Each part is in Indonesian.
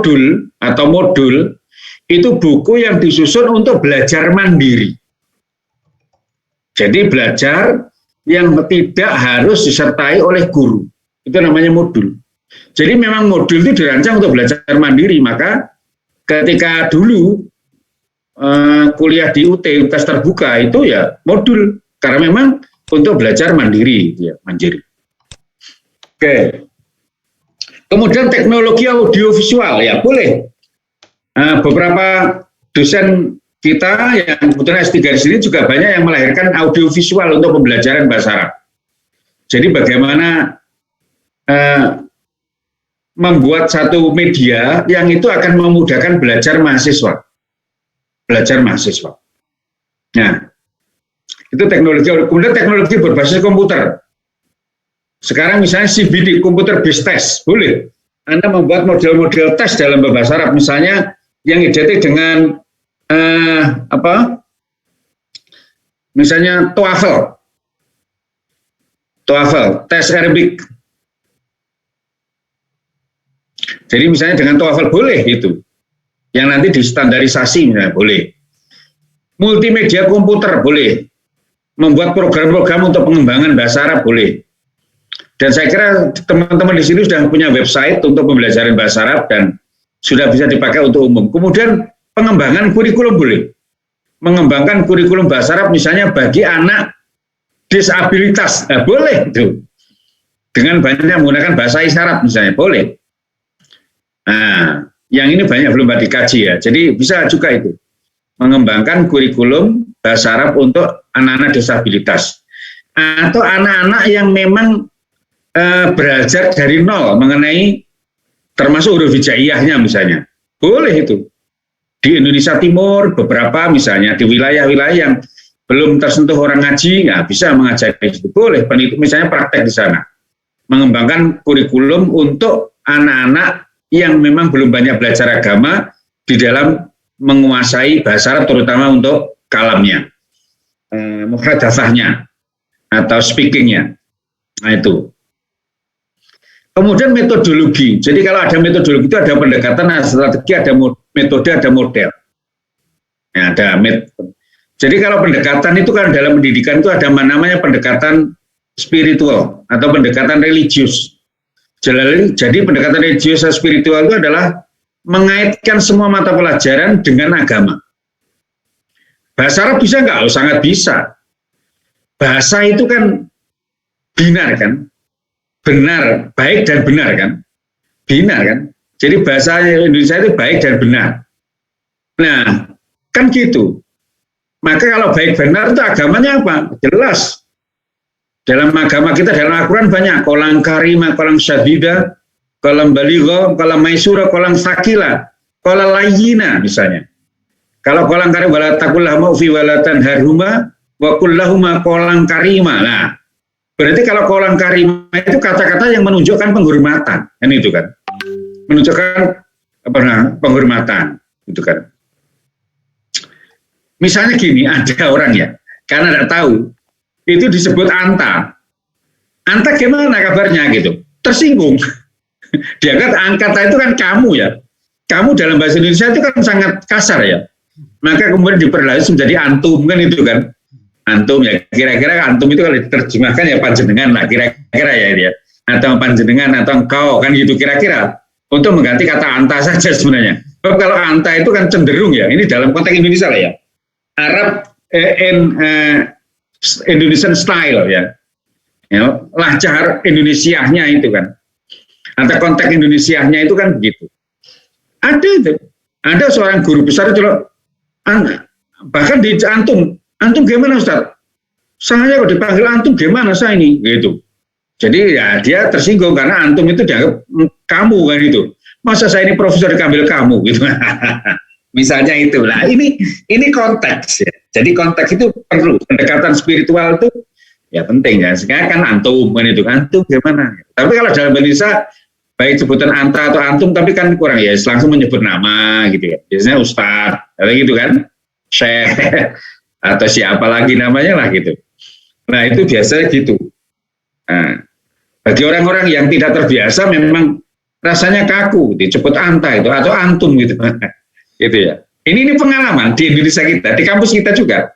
modul atau modul itu buku yang disusun untuk belajar mandiri. Jadi belajar yang tidak harus disertai oleh guru. Itu namanya modul. Jadi memang modul itu dirancang untuk belajar mandiri. Maka ketika dulu kuliah di UT, tes terbuka itu ya modul. Karena memang untuk belajar mandiri. Ya, mandiri. Oke. Kemudian teknologi audiovisual, ya boleh. Beberapa dosen kita yang kebetulan S3 di sini juga banyak yang melahirkan audiovisual untuk pembelajaran bahasa Arab. Jadi bagaimana membuat satu media yang itu akan memudahkan belajar mahasiswa. Belajar mahasiswa. Nah, itu teknologi. Kemudian teknologi berbasis komputer. Sekarang misalnya CBT, computer based test, boleh. Anda membuat model-model tes dalam bahasa Arab, misalnya yang identik dengan misalnya TOEFL, tes Arabic. Jadi misalnya dengan TOEFL boleh itu, yang nanti distandarisasi misalnya boleh. Multimedia komputer boleh, membuat program-program untuk pengembangan bahasa Arab boleh. Dan saya kira teman-teman di sini sudah punya website untuk pembelajaran bahasa Arab dan sudah bisa dipakai untuk umum. Kemudian pengembangan kurikulum boleh. Mengembangkan kurikulum bahasa Arab misalnya bagi anak disabilitas, boleh itu. Dengan banyak menggunakan bahasa isyarat misalnya, boleh. Nah, yang ini banyak belum dikaji ya. Jadi bisa juga itu. Mengembangkan kurikulum bahasa Arab untuk anak-anak disabilitas. Atau anak-anak yang memang belajar dari nol mengenai termasuk huruf hijaiyahnya misalnya. Boleh itu. Di Indonesia Timur beberapa misalnya di wilayah-wilayah yang belum tersentuh orang ngaji, ya bisa mengajari itu. Boleh, misalnya praktek di sana. Mengembangkan kurikulum untuk anak-anak yang memang belum banyak belajar agama di dalam menguasai bahasa Arab terutama untuk kalamnya, muhadatsahnya atau speakingnya. Nah itu. Kemudian metodologi. Jadi kalau ada metodologi itu ada pendekatan, ada strategi, ada metode, ada model. Ya, jadi kalau pendekatan itu kan dalam pendidikan itu ada namanya pendekatan spiritual atau pendekatan religius. Jadi pendekatan religius dan spiritual itu adalah mengaitkan semua mata pelajaran dengan agama. Bahasa Arab bisa nggak? Oh, sangat bisa. Bahasa itu kan binar kan? Benar, baik dan benar kan? Binar kan? Jadi bahasa Indonesia itu baik dan benar. Nah, kan gitu. Maka kalau baik benar itu agamanya apa? Jelas. Dalam agama kita, dalam Al-Quran banyak. Qalan karimah, qalan syadida, qalan baligha, qalan maisura, qalan sakila, qalan layyina misalnya. Kalau qalan karimah, wala taqullahuma ufi wala tanharhuma, wa kullahuma qalan karimah. Nah, berarti kalau qalan karimah itu kata-kata yang menunjukkan penghormatan. Kan itu kan. Menunjukkan penghormatan. Itu kan. Misalnya gini, ada orang ya, karena tidak tahu, itu disebut anta. Anta gimana kabarnya gitu? Tersinggung. Dianggap kata itu kan kamu ya. Kamu dalam bahasa Indonesia itu kan sangat kasar ya. Maka kemudian diperhalus menjadi antum kan itu kan. Antum ya, kira-kira antum itu kalau diterjemahkan ya panjenengan lah, kira-kira ya dia. Atau panjenengan atau engkau kan gitu kira-kira. Untuk mengganti kata anta saja sebenarnya. Kalau anta itu kan cenderung ya, ini dalam konteks Indonesia lah ya. Arab Indonesian style ya, lahjar Indonesianya itu kan, atau konteks Indonesianya itu kan begitu. Ada itu, ada seorang guru besar itu loh, bahkan di antum gimana Ustaz? Saya kalau dipanggil antum gimana saya ini, gitu. Jadi ya dia tersinggung karena antum itu dianggap kamu kan itu. Masa saya ini profesor diambil kamu gitu. Misalnya itulah, ini konteks ya. Jadi konteks itu perlu, pendekatan spiritual itu ya penting ya. Sekarang kan antum kan itu, antum gimana? Tapi kalau dalam bahasa baik sebutan anta atau antum, tapi kan kurang ya, langsung menyebut nama gitu ya. Biasanya ustadz, atau gitu kan, syekh atau siapa lagi namanya lah gitu. Nah itu biasanya gitu. Nah, bagi orang-orang yang tidak terbiasa memang rasanya kaku, disebut anta itu atau antum gitu, gitu ya. Ini pengalaman di Indonesia kita, di kampus kita juga.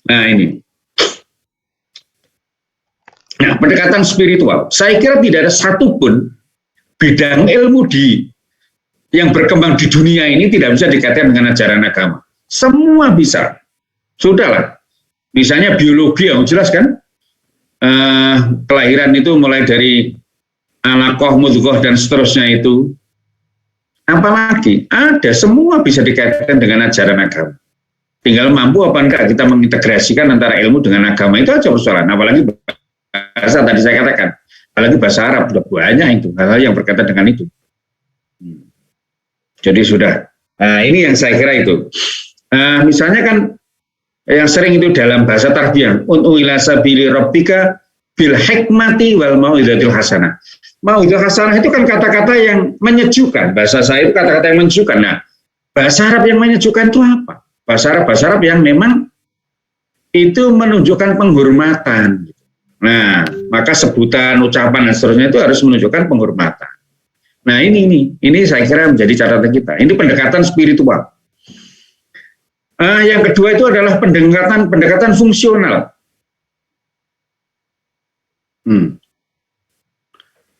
Nah ini. Nah, pendekatan spiritual, saya kira tidak ada satupun bidang ilmu yang berkembang di dunia ini tidak bisa dikaitkan dengan ajaran agama. Semua bisa. Sudahlah. Misalnya biologi yang jelas kan, kelahiran itu mulai dari alaqah, mudghah dan seterusnya itu. Apalagi ada, semua bisa dikaitkan dengan ajaran agama. Tinggal mampu apa enggak kita mengintegrasikan antara ilmu dengan agama, itu aja persoalan. Apalagi bahasa tadi saya katakan, apalagi bahasa Arab sudah banyak itu hal-hal yang berkaitan dengan itu. Jadi sudah. Nah, ini yang saya kira itu. Misalnya kan yang sering itu dalam bahasa tarbiyah, ila sabili rabbika bil hikmati wal mau'izatil hasanah. Mau'izah hasanah itu kan kata-kata yang menyejukkan. Bahasa saya itu kata-kata yang menyejukkan. Nah, bahasa Arab yang menyejukkan itu apa? Bahasa Arab yang memang itu menunjukkan penghormatan. Nah, maka sebutan, ucapan dan seterusnya itu harus menunjukkan penghormatan. Nah, ini saya kira menjadi catatan kita. Ini pendekatan spiritual. Yang kedua itu adalah pendekatan fungsional.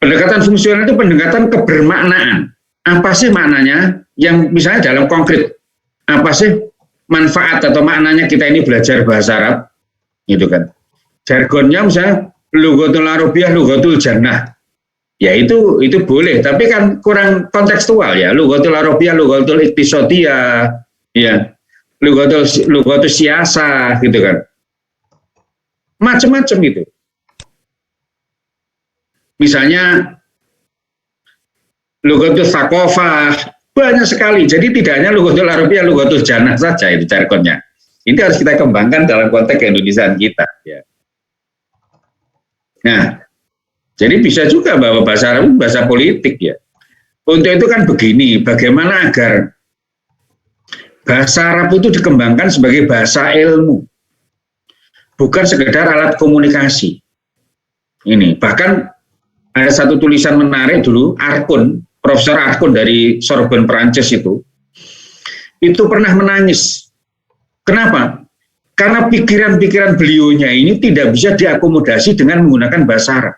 Pendekatan fungsional itu pendekatan kebermaknaan. Apa sih maknanya? Yang misalnya dalam konkret, apa sih manfaat atau maknanya kita ini belajar bahasa Arab, gitu kan? Jargonnya misalnya lughatul arabiyyah, lughatul jannah. Ya itu boleh, tapi kan kurang kontekstual ya. Lughatul arabiyyah, lughatul iqtisadiyah, ya. Lughatul siyasah gitu kan. Macam-macam gitu. Misalnya lughatul tsaqafah, banyak sekali. Jadi tidak hanya lughatul arabiyyah, lughatul jannah saja itu jargonnya. Ini harus kita kembangkan dalam konteks keindonesiaan kita ya. Nah, jadi bisa juga bahwa bahasa Arab itu bahasa politik ya. Untuk itu kan begini, bagaimana agar bahasa Arab itu dikembangkan sebagai bahasa ilmu, bukan sekedar alat komunikasi. Ini bahkan ada satu tulisan menarik dulu, Arkun, Profesor Arkun dari Sorbonne Perancis itu pernah menangis. Kenapa? Karena pikiran-pikiran beliaunya ini tidak bisa diakomodasi dengan menggunakan bahasa Arab.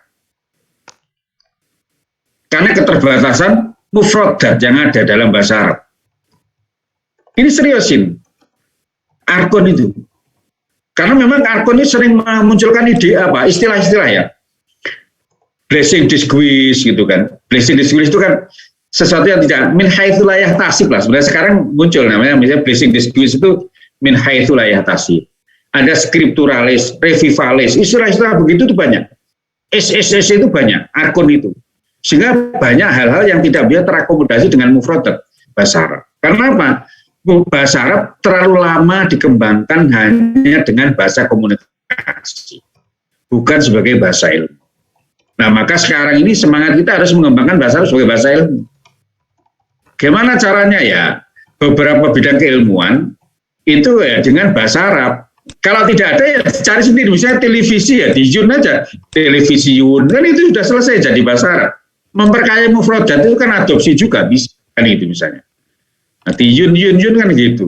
Karena keterbatasan mufradat yang ada dalam bahasa Arab. Ini seriusin Arkun itu. Karena memang Arkun ini sering memunculkan ide istilah-istilah ya. Blessing disguise gitu kan. Blessing disguise itu kan sesuatu yang tidak min haitsu la yahtasib lah. Sebenarnya sekarang muncul namanya misalnya blessing disguise itu min haitsu la yahtasib. Ada skripturalis, revivalis, istilah-istilah begitu itu banyak. SSS itu banyak, Arkun itu. Sehingga banyak hal-hal yang tidak bisa terakomodasi dengan mufradat bahasa Arab. Karena apa? Bahasa Arab terlalu lama dikembangkan hanya dengan bahasa komunikasi, bukan sebagai bahasa ilmu. Nah, maka sekarang ini semangat kita harus mengembangkan bahasa Arab sebagai bahasa ilmu. Gimana caranya ya? Beberapa bidang keilmuan itu ya dengan bahasa Arab. Kalau tidak ada ya cari sendiri, misalnya televisi ya, di Yun aja, televisi Yun, kan itu sudah selesai jadi bahasa Arab. Memperkaya mufradat itu kan adopsi juga, bisa kan itu misalnya. Nanti Yun kan gitu.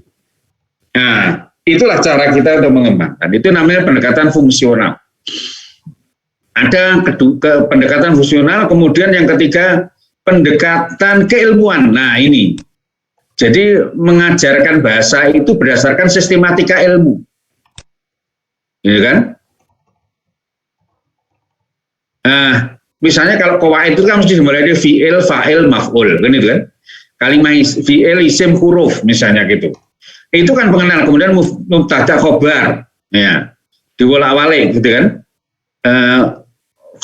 Nah, itulah cara kita untuk mengembangkan. Itu namanya pendekatan fungsional. Ada pendekatan fungsional, kemudian yang ketiga pendekatan keilmuan. Nah ini, jadi mengajarkan bahasa itu berdasarkan sistematika ilmu. Gitu kan? Nah, misalnya kalau qawaid itu kan mesti dimulai dari fi'il, fa'il, maf'ul, kan itu kan? Kalimat fi'il, isim, huruf misalnya gitu. Itu kan pengenal, kemudian mubtada, khobar, ya, diwolak-walik gitu kan?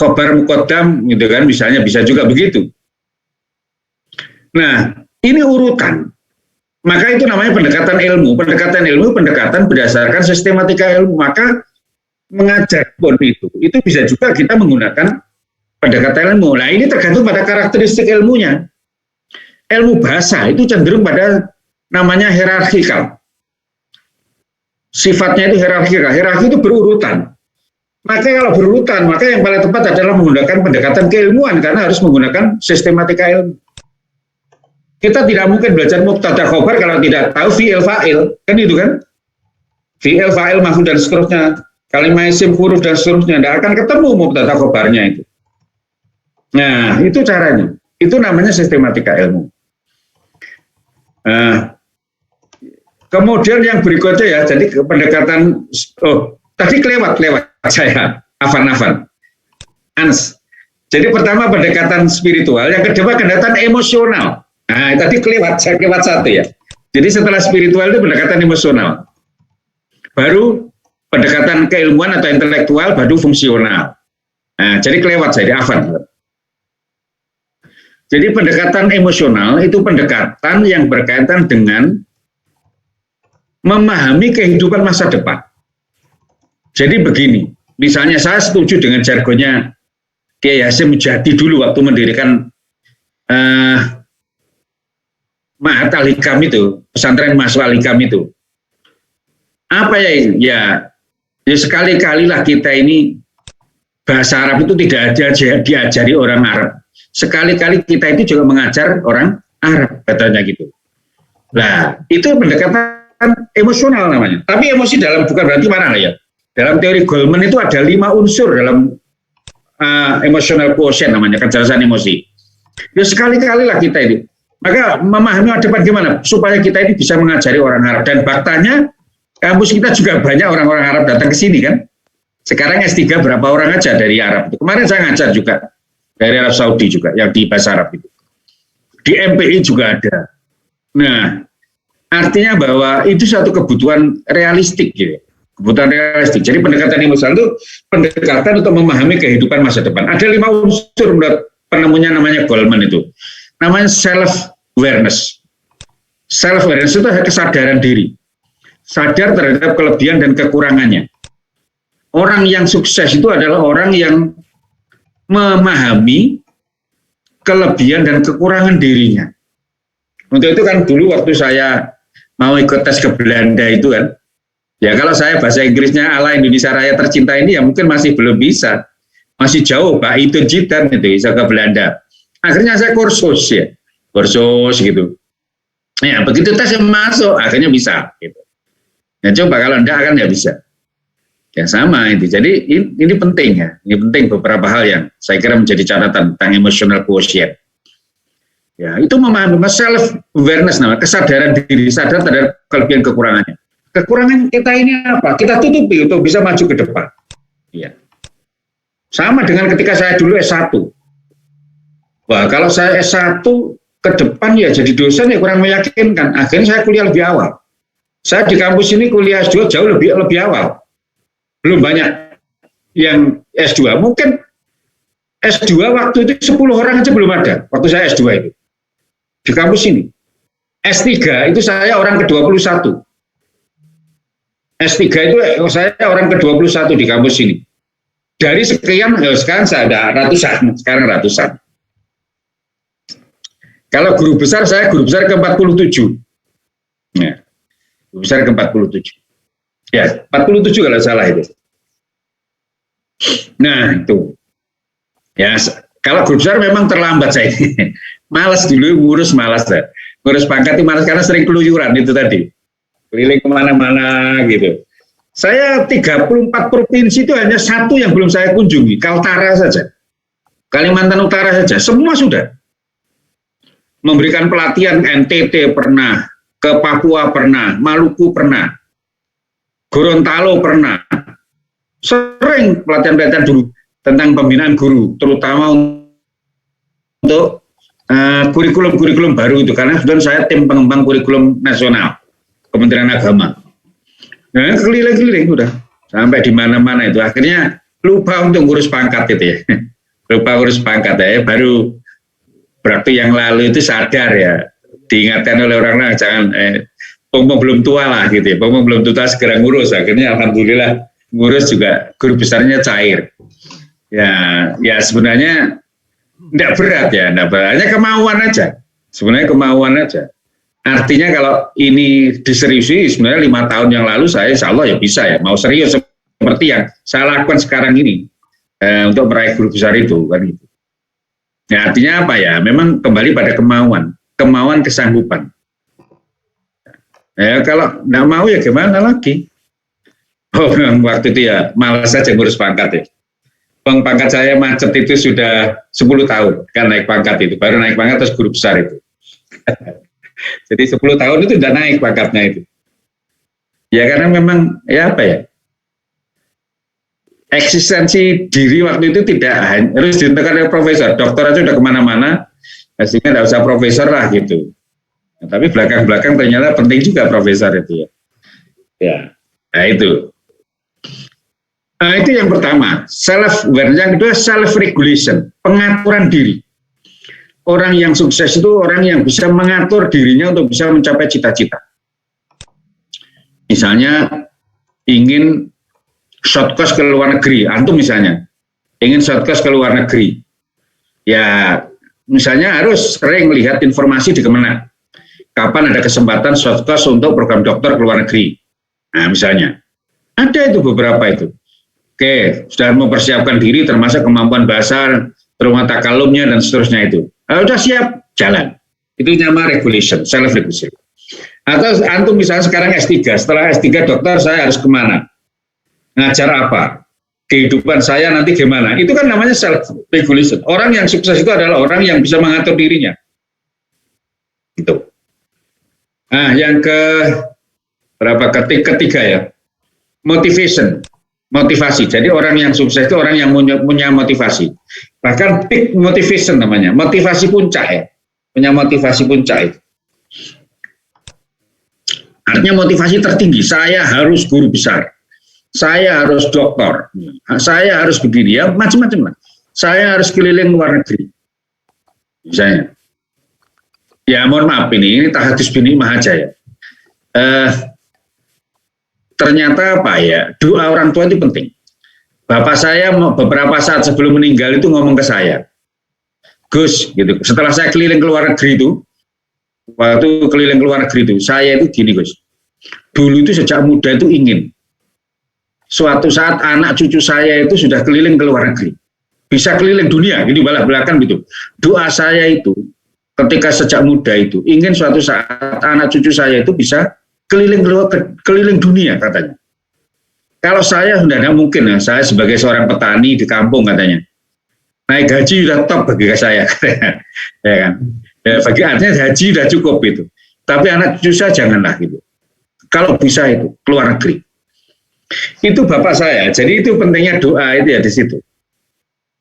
Khobar muqaddam gitu kan, misalnya bisa juga begitu. Nah, ini urutan. Maka itu namanya pendekatan ilmu. Pendekatan ilmu, pendekatan berdasarkan sistematika ilmu. Maka mengajar pun itu bisa juga kita menggunakan pendekatan ilmu. Nah, ini tergantung pada karakteristik ilmunya. Ilmu bahasa itu cenderung pada namanya hierarkikal. Sifatnya itu hierarkikal. Hierarki itu berurutan. Maka kalau berurutan, maka yang paling tepat adalah menggunakan pendekatan keilmuan karena harus menggunakan sistematika ilmu. Kita tidak mungkin belajar mubtada khobar kalau tidak tahu fi'il fa'il, kan itu kan? Fi'il fa'il maf'ul dan seterusnya, kalimat isim huruf dan seterusnya, tidak akan ketemu mubtada khobarnya itu. Nah, itu caranya. Itu namanya sistematika ilmu. Nah, kemudian yang berikutnya ya, jadi pendekatan, tadi kelewat saya, Afan. Ans. Jadi pertama pendekatan spiritual, yang kedua pendekatan emosional. Nah, tadi saya kelewat satu ya. Jadi setelah spiritual itu pendekatan emosional. Baru pendekatan keilmuan atau intelektual, baru fungsional. Nah, jadi kelewat saya di Afan. Jadi pendekatan emosional itu pendekatan yang berkaitan dengan memahami kehidupan masa depan. Jadi begini, misalnya saya setuju dengan jargonnya Kiai Hasyim Mujadi dulu waktu mendirikan Ma'had Al-Hikam itu, pesantren Mahasiswa Al-Hikam itu. Apa ya sekali-kalilah kita ini bahasa Arab itu tidak ada diajari orang Arab. Sekali-kali kita itu juga mengajar orang Arab, katanya gitu. Nah, itu pendekatan emosional namanya. Tapi emosi bukan berarti mana ya. Dalam teori Goleman itu ada 5 unsur dalam emotional quotient namanya, kecerdasan emosi. Ya sekali-kali lah kita ini. Maka memahami masa depan gimana supaya kita ini bisa mengajari orang Arab. Dan faktanya kampus kita juga banyak orang-orang Arab datang ke sini kan. Sekarang S3 berapa orang aja dari Arab. Kemarin saya ngajar juga dari Arab Saudi juga yang di bahasa Arab itu. Di MPI juga ada. Nah, artinya bahwa itu satu kebutuhan realistik gitu. Kebutuhan realistik. Jadi pendekatan emosional itu pendekatan untuk memahami kehidupan masa depan. Ada 5 unsur menurut penemunya namanya Goleman itu. Namanya self-awareness. Self-awareness itu kesadaran diri. Sadar terhadap kelebihan dan kekurangannya. Orang yang sukses itu adalah orang yang memahami kelebihan dan kekurangan dirinya. Untuk itu kan dulu waktu saya mau ikut tes ke Belanda itu kan, ya kalau saya bahasa Inggrisnya ala Indonesia Raya tercinta ini ya mungkin masih belum bisa. Masih jauh, Pak itu jidan itu bisa ke Belanda. Akhirnya saya kursus gitu. Ya begitu tes masuk, akhirnya bisa. Gitu. Ya coba kalau enggak kan ya bisa. Ya sama itu. Jadi ini penting ya. Ini penting beberapa hal yang saya kira menjadi catatan tentang emotional quotient. Ya itu memahami self awareness namanya, kesadaran diri, sadar terhadap kelebihan kekurangannya. Kekurangan kita ini apa? Kita tutupi untuk bisa maju ke depan. Ya. Sama dengan ketika saya dulu S1. Wah, kalau saya S1 ke depan ya jadi dosen ya kurang meyakinkan. Akhirnya saya kuliah lebih awal. Saya di kampus ini kuliah S2 jauh lebih awal. Belum banyak yang S2. Mungkin S2 waktu itu 10 orang aja belum ada. Waktu saya S2 itu. Di kampus ini. S3 itu saya orang ke-21. S3 itu saya orang ke-21 di kampus ini. Dari sekian, sekarang saya ada ratusan. Sekarang ratusan. Kalau guru besar, saya guru besar ke-47. Ya, guru besar ke-47. Ya, 47 kalau salah itu. Nah, itu. Ya, kalau guru besar memang terlambat saya. Malas dulu ngurus, malas. Ngurus pangkat itu malas karena sering keluyuran itu tadi. Keliling kemana-mana gitu. Saya 34 provinsi itu hanya satu yang belum saya kunjungi, Kaltara saja. Kalimantan Utara saja, semua sudah. Memberikan pelatihan NTT pernah, ke Papua pernah, Maluku pernah, Gorontalo pernah. Sering pelatihan-pelatihan dulu tentang pembinaan guru, terutama untuk kurikulum-kurikulum baru itu, karena kemudian saya tim pengembang kurikulum nasional Kementerian Agama. Nah, keliling-keliling udah sampai di mana-mana itu. Akhirnya lupa untuk ngurus pangkat itu ya. Lupa ngurus pangkat ya. Baru berarti yang lalu itu sadar ya. Diingatkan oleh orang-orang jangan pompong belum tua lah gitu ya. Pompong belum tua segera ngurus. Akhirnya alhamdulillah ngurus juga guru besarnya cair. Ya sebenarnya enggak berat ya, enggak berat. Hanya kemauan aja. Sebenarnya kemauan aja. Artinya kalau ini diseriusi sebenarnya 5 tahun yang lalu saya insya Allah ya bisa ya. Mau serius seperti seperti yang saya lakukan sekarang ini untuk meraih guru besar itu kan gitu. Ya, artinya apa ya? Memang kembali pada kemauan kesanggupan. Ya, kalau nggak mau ya gimana lagi? Oh, waktu itu ya malas saja ngurus pangkat ya. Pangkat saya macet itu sudah 10 tahun kan naik pangkat itu, baru naik pangkat terus guru besar itu. Jadi 10 tahun itu udah naik pangkatnya itu. Ya karena memang ya apa ya, eksistensi diri waktu itu tidak harus ditentukan oleh profesor. Dokter aja udah kemana-mana, sehingga nggak usah profesor lah gitu. Nah, tapi belakang-belakang ternyata penting juga profesor itu ya. Ya, nah itu. Nah, itu yang pertama, self-awareness. Yang kedua, self-regulation, pengaturan diri. Orang yang sukses itu orang yang bisa mengatur dirinya untuk bisa mencapai cita-cita. Misalnya, ingin short course ke luar negeri, antum misalnya, ingin short course ke luar negeri. Ya, misalnya harus sering melihat informasi di Kemenak. Kapan ada kesempatan short course untuk program dokter ke luar negeri. Nah, misalnya. Ada itu beberapa itu. Oke, sudah mempersiapkan diri termasuk kemampuan bahasa, terutama takalumnya dan seterusnya itu. Sudah siap, jalan. Itu nama regulation, self-regulation. Atau antum misalnya sekarang S3, setelah S3 dokter saya harus kemana? Ngajar apa? Kehidupan saya nanti gimana? Itu kan namanya self-regulation. Orang yang sukses itu adalah orang yang bisa mengatur dirinya. Itu. Nah, yang ketiga ya, motivasi. Jadi orang yang sukses itu orang yang punya motivasi. Bahkan peak motivation namanya, motivasi puncak ya. Punya motivasi puncak itu. Artinya motivasi tertinggi, saya harus guru besar. Saya harus dokter. Saya harus begini ya, macam-macam lah. Saya harus keliling luar negeri. Misalnya. Ya mohon maaf ini tahadus bini mahajaya. Ternyata apa ya, doa orang tua itu penting. Bapak saya beberapa saat sebelum meninggal itu ngomong ke saya, Gus, gitu. Setelah saya keliling ke luar negeri itu, waktu keliling ke luar negeri itu, saya itu gini Gus, dulu itu sejak muda itu ingin, suatu saat anak cucu saya itu sudah keliling ke luar negeri, bisa keliling dunia, gitu belak-belakan gitu. Doa saya itu, ketika sejak muda itu, ingin suatu saat anak cucu saya itu bisa keliling dunia katanya. Kalau saya sudah tidak mungkin ya, saya sebagai seorang petani di kampung katanya, naik gaji sudah top bagi saya, ya kan? Ya, bagi artinya gaji sudah cukup itu. Tapi anak cucu saya janganlah gitu. Kalau bisa itu keluar negeri. Itu bapak saya. Jadi itu pentingnya doa itu ya di situ.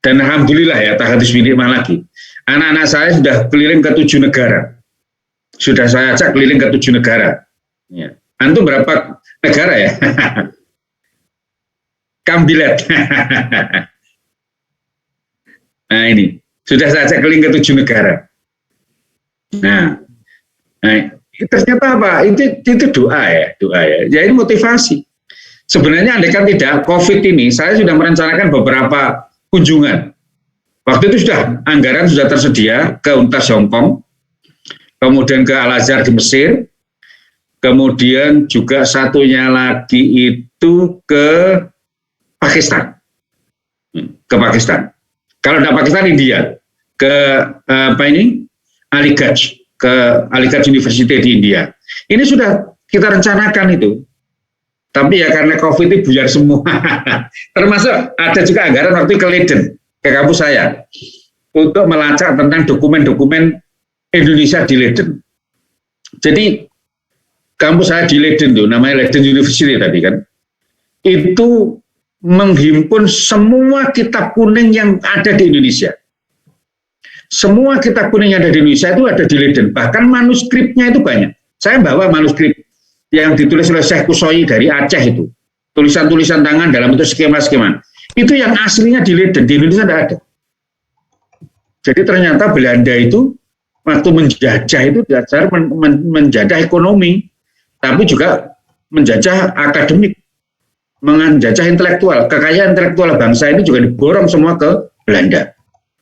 Dan alhamdulillah ya tahadus binikmah lagi. Anak-anak saya sudah keliling ke 7 negara. Sudah saya ajak keliling ke 7 negara. Ya. Antum berapa negara ya? Kambilet. Nah ini, sudah saya ajak keliling ke 7 negara. Nah ternyata apa? Itu doa ya. Jadi motivasi. Sebenarnya andaikan tidak COVID ini, saya sudah merencanakan beberapa kunjungan. Waktu itu anggaran sudah tersedia ke Universitas Hongkong, kemudian ke Al-Azhar di Mesir, kemudian juga satunya lagi itu ke Pakistan. Kalau tidak Pakistan, India. Ke Aligarh University di India. Ini sudah kita rencanakan itu. Tapi ya karena COVID itu buyar semua. Termasuk ada juga anggaran waktu ke Leiden, ke kampus saya, untuk melacak tentang dokumen-dokumen Indonesia di Leiden. Jadi kampus saya di Leiden tuh, namanya Leiden University tadi kan, itu menghimpun semua kitab kuning yang ada di Indonesia. Semua kitab kuning yang ada di Indonesia itu ada di Leiden. Bahkan manuskripnya itu banyak. Saya bawa manuskrip yang ditulis oleh Syekh Kusoi dari Aceh itu. Tulisan-tulisan tangan dalam bentuk skema-skema. Itu yang aslinya di Leiden, di Indonesia tidak ada. Jadi ternyata Belanda itu waktu menjajah itu dasar menjajah ekonomi, tapi juga menjajah akademik, menjajah intelektual. Kekayaan intelektual bangsa ini juga diborong semua ke Belanda.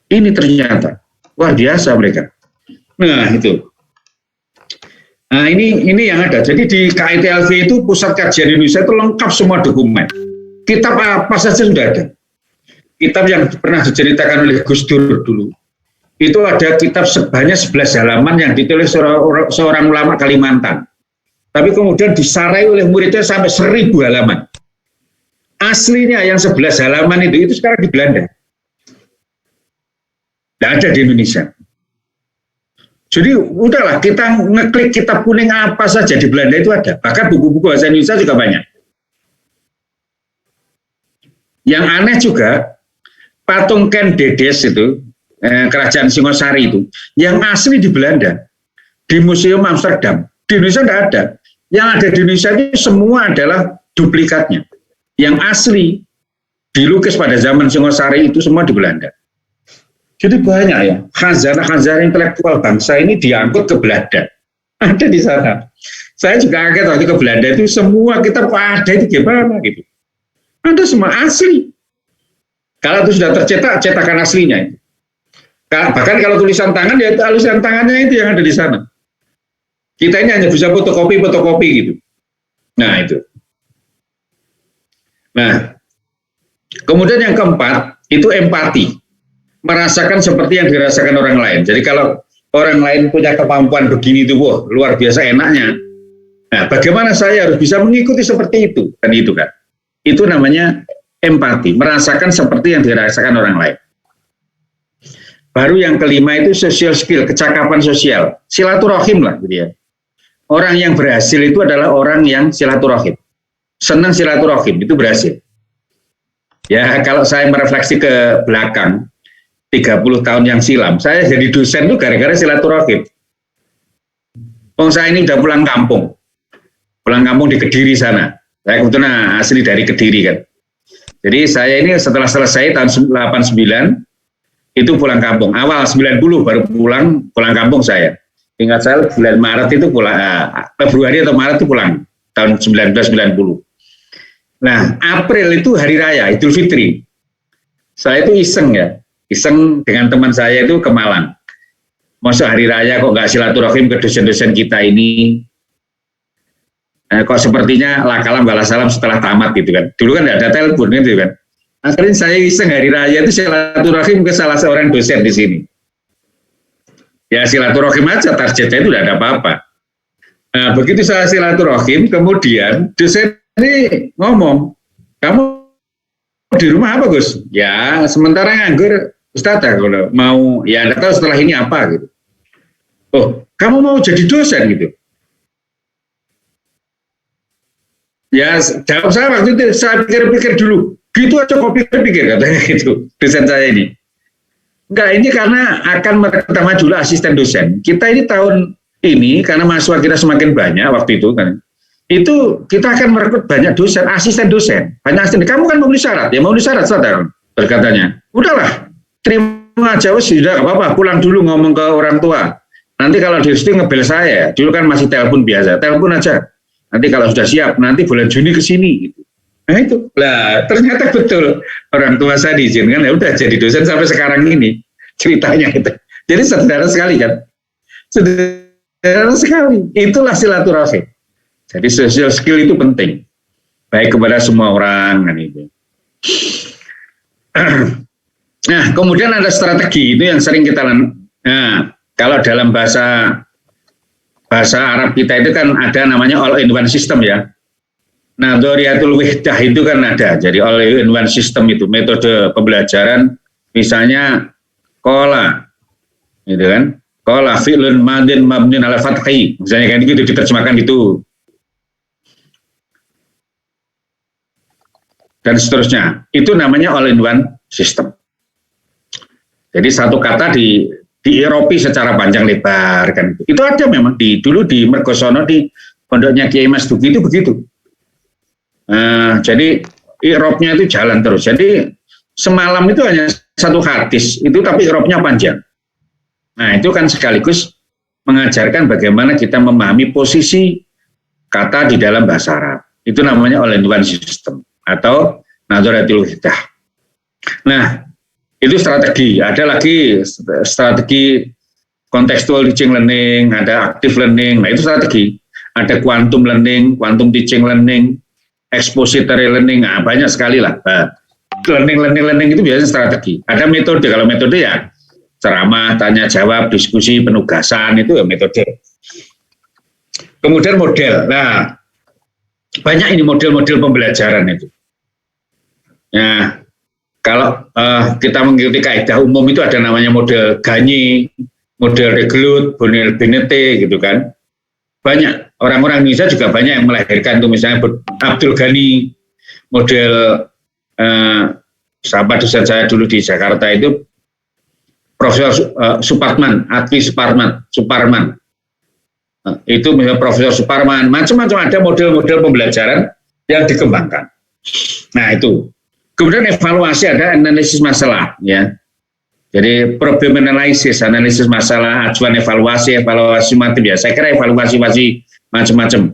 Ini ternyata luar biasa mereka. Nah itu. Nah ini yang ada. Jadi di KITLV itu Pusat Kajian Indonesia itu lengkap semua dokumen. Kitab apa saja sudah ada. Kitab yang pernah diceritakan oleh Gus Dur dulu, itu ada kitab sebanyak 11 halaman yang ditulis seorang ulama Kalimantan. Tapi kemudian disarai oleh muridnya sampai 1000 halaman. Aslinya yang 11 halaman itu sekarang di Belanda. Tidak ada di Indonesia. Jadi udahlah, kita ngeklik kitab kuning apa saja di Belanda itu ada. Bahkan buku-buku bahasa Indonesia juga banyak. Yang aneh juga, patung Ken Dedes itu, kerajaan Singosari itu, yang asli di Belanda, di Museum Amsterdam. Di Indonesia tidak ada. Yang ada di Indonesia itu semua adalah duplikatnya. Yang asli, dilukis pada zaman Singosari itu semua di Belanda. Jadi banyak ya, khazanah-khazanah intelektual bangsa ini diangkut ke Belanda. Ada di sana. Saya juga kaget waktu ke Belanda itu semua kitab ada itu gimana gitu. Ada semua asli. Kalau itu sudah tercetak, cetakan aslinya itu. Bahkan kalau tulisan tangan, ya tulisan tangannya itu yang ada di sana. Kita ini hanya bisa fotokopi gitu. Nah itu. Nah, kemudian yang keempat, itu empati. Merasakan seperti yang dirasakan orang lain. Jadi kalau orang lain punya kemampuan begini itu, wah luar biasa enaknya. Nah, bagaimana saya harus bisa mengikuti seperti itu? Kan itu kan. Itu namanya empati, merasakan seperti yang dirasakan orang lain. Baru yang kelima itu social skill, kecakapan sosial, silaturahim lah gitu ya. Orang yang berhasil itu adalah orang yang silaturahim. Senang silaturahim, itu berhasil. Ya, kalau saya merefleksi ke belakang, 30 tahun yang silam, saya jadi dosen itu gara-gara silaturahim. Saya ini udah pulang kampung di Kediri sana. Saya kebetulan asli dari Kediri kan. Jadi saya ini setelah selesai tahun 89 itu pulang kampung. Awal 90 baru pulang kampung saya. Ingat saya bulan Maret itu pulang, Februari atau Maret itu pulang tahun 1990. Nah, April itu hari raya Idul Fitri. Saya itu iseng dengan teman saya itu ke Malang. Masa hari raya kok nggak silaturahim ke dosen-dosen kita ini? Kok sepertinya lakalam balas salam setelah tamat gitu kan. Dulu kan nggak ada telepon gitu kan. Akhirnya saya iseng hari raya itu silaturahim ke salah seorang dosen di sini. Ya silaturahim aja, targetnya itu tidak ada apa-apa. Nah, begitu saya silaturahim, kemudian dosen ini ngomong, kamu di rumah apa Gus? Ya sementara nganggur Ustadz, kalau mau ya nggak tahu setelah ini apa gitu. Oh, kamu mau jadi dosen gitu? Ya, jawab saya waktu itu, saya pikir-pikir dulu. Gitu aja kok pikir-pikir, katanya gitu, dosen saya ini. Enggak, ini karena akan kita maju asisten dosen. Kita ini tahun ini, karena mahasiswa kita semakin banyak waktu itu, kan, itu kita akan merekrut banyak dosen, asisten dosen. Banyak asisten, kamu kan memenuhi syarat, ya memenuhi syarat, sadar, berkatanya. Udahlah, terima aja, sudah, gak apa-apa, pulang dulu ngomong ke orang tua. Nanti kalau di situ ngebel saya, dulu kan masih telepon biasa, telepon aja. Nanti kalau sudah siap, nanti bulan Juni ke sini gitu. Nah itu, lah ternyata betul orang tua saya diizinkan, ya udah jadi dosen sampai sekarang ini ceritanya itu. Jadi sederhana sekali kan, sederhana sekali. Itulah silaturahim. Jadi social skill itu penting, baik kepada semua orang kan itu. Nah kemudian ada strategi itu yang sering kita nah kalau dalam bahasa Arab kita itu kan ada namanya all-in-one system ya. Nah, Dhuriyatul Wihdah itu kan ada. Jadi all-in-one system itu metode pembelajaran, misalnya qala, gitu kan? Qala fi'lun madin mabniun ala fathi. Misalnya kan itu diterjemahkan itu. Dan seterusnya. Itu namanya all-in-one system. Jadi satu kata dieropi secara panjang lebar kan itu ada memang dulu di Mergosono di pondoknya Kiai Mas Duki itu begitu. Jadi irobnya itu jalan terus. Jadi semalam itu hanya satu hadis itu tapi irobnya panjang. Nah itu kan sekaligus mengajarkan bagaimana kita memahami posisi kata di dalam bahasa Arab. Itu namanya all-in-one system atau Nadharatul Wihdah. Nah itu strategi. Ada lagi strategi contextual teaching learning, ada active learning. Nah itu strategi. Ada quantum learning, quantum teaching learning. expository learning, banyak sekali lah. Learning itu biasanya strategi. Ada metode, kalau metode ya ceramah, tanya jawab, diskusi, penugasan, itu ya metode. Kemudian model. Nah, banyak ini model-model pembelajaran itu. Nah, kalau kita mengikuti kaidah umum itu ada namanya model Gani, model Regelut, Bonel Benete gitu kan. Banyak orang-orang Indonesia juga banyak yang melahirkan itu, misalnya Abdul Ghani, model sahabat dosen saya dulu di Jakarta itu Profesor Suparman, Atli Suparman. Itu misalnya Profesor Suparman, macam-macam ada model-model pembelajaran yang dikembangkan. Nah itu. Kemudian evaluasi, ada analisis masalah, ya. Jadi problem analisis masalah, acuan evaluasi macam ya. Saya kira evaluasi macam-macam.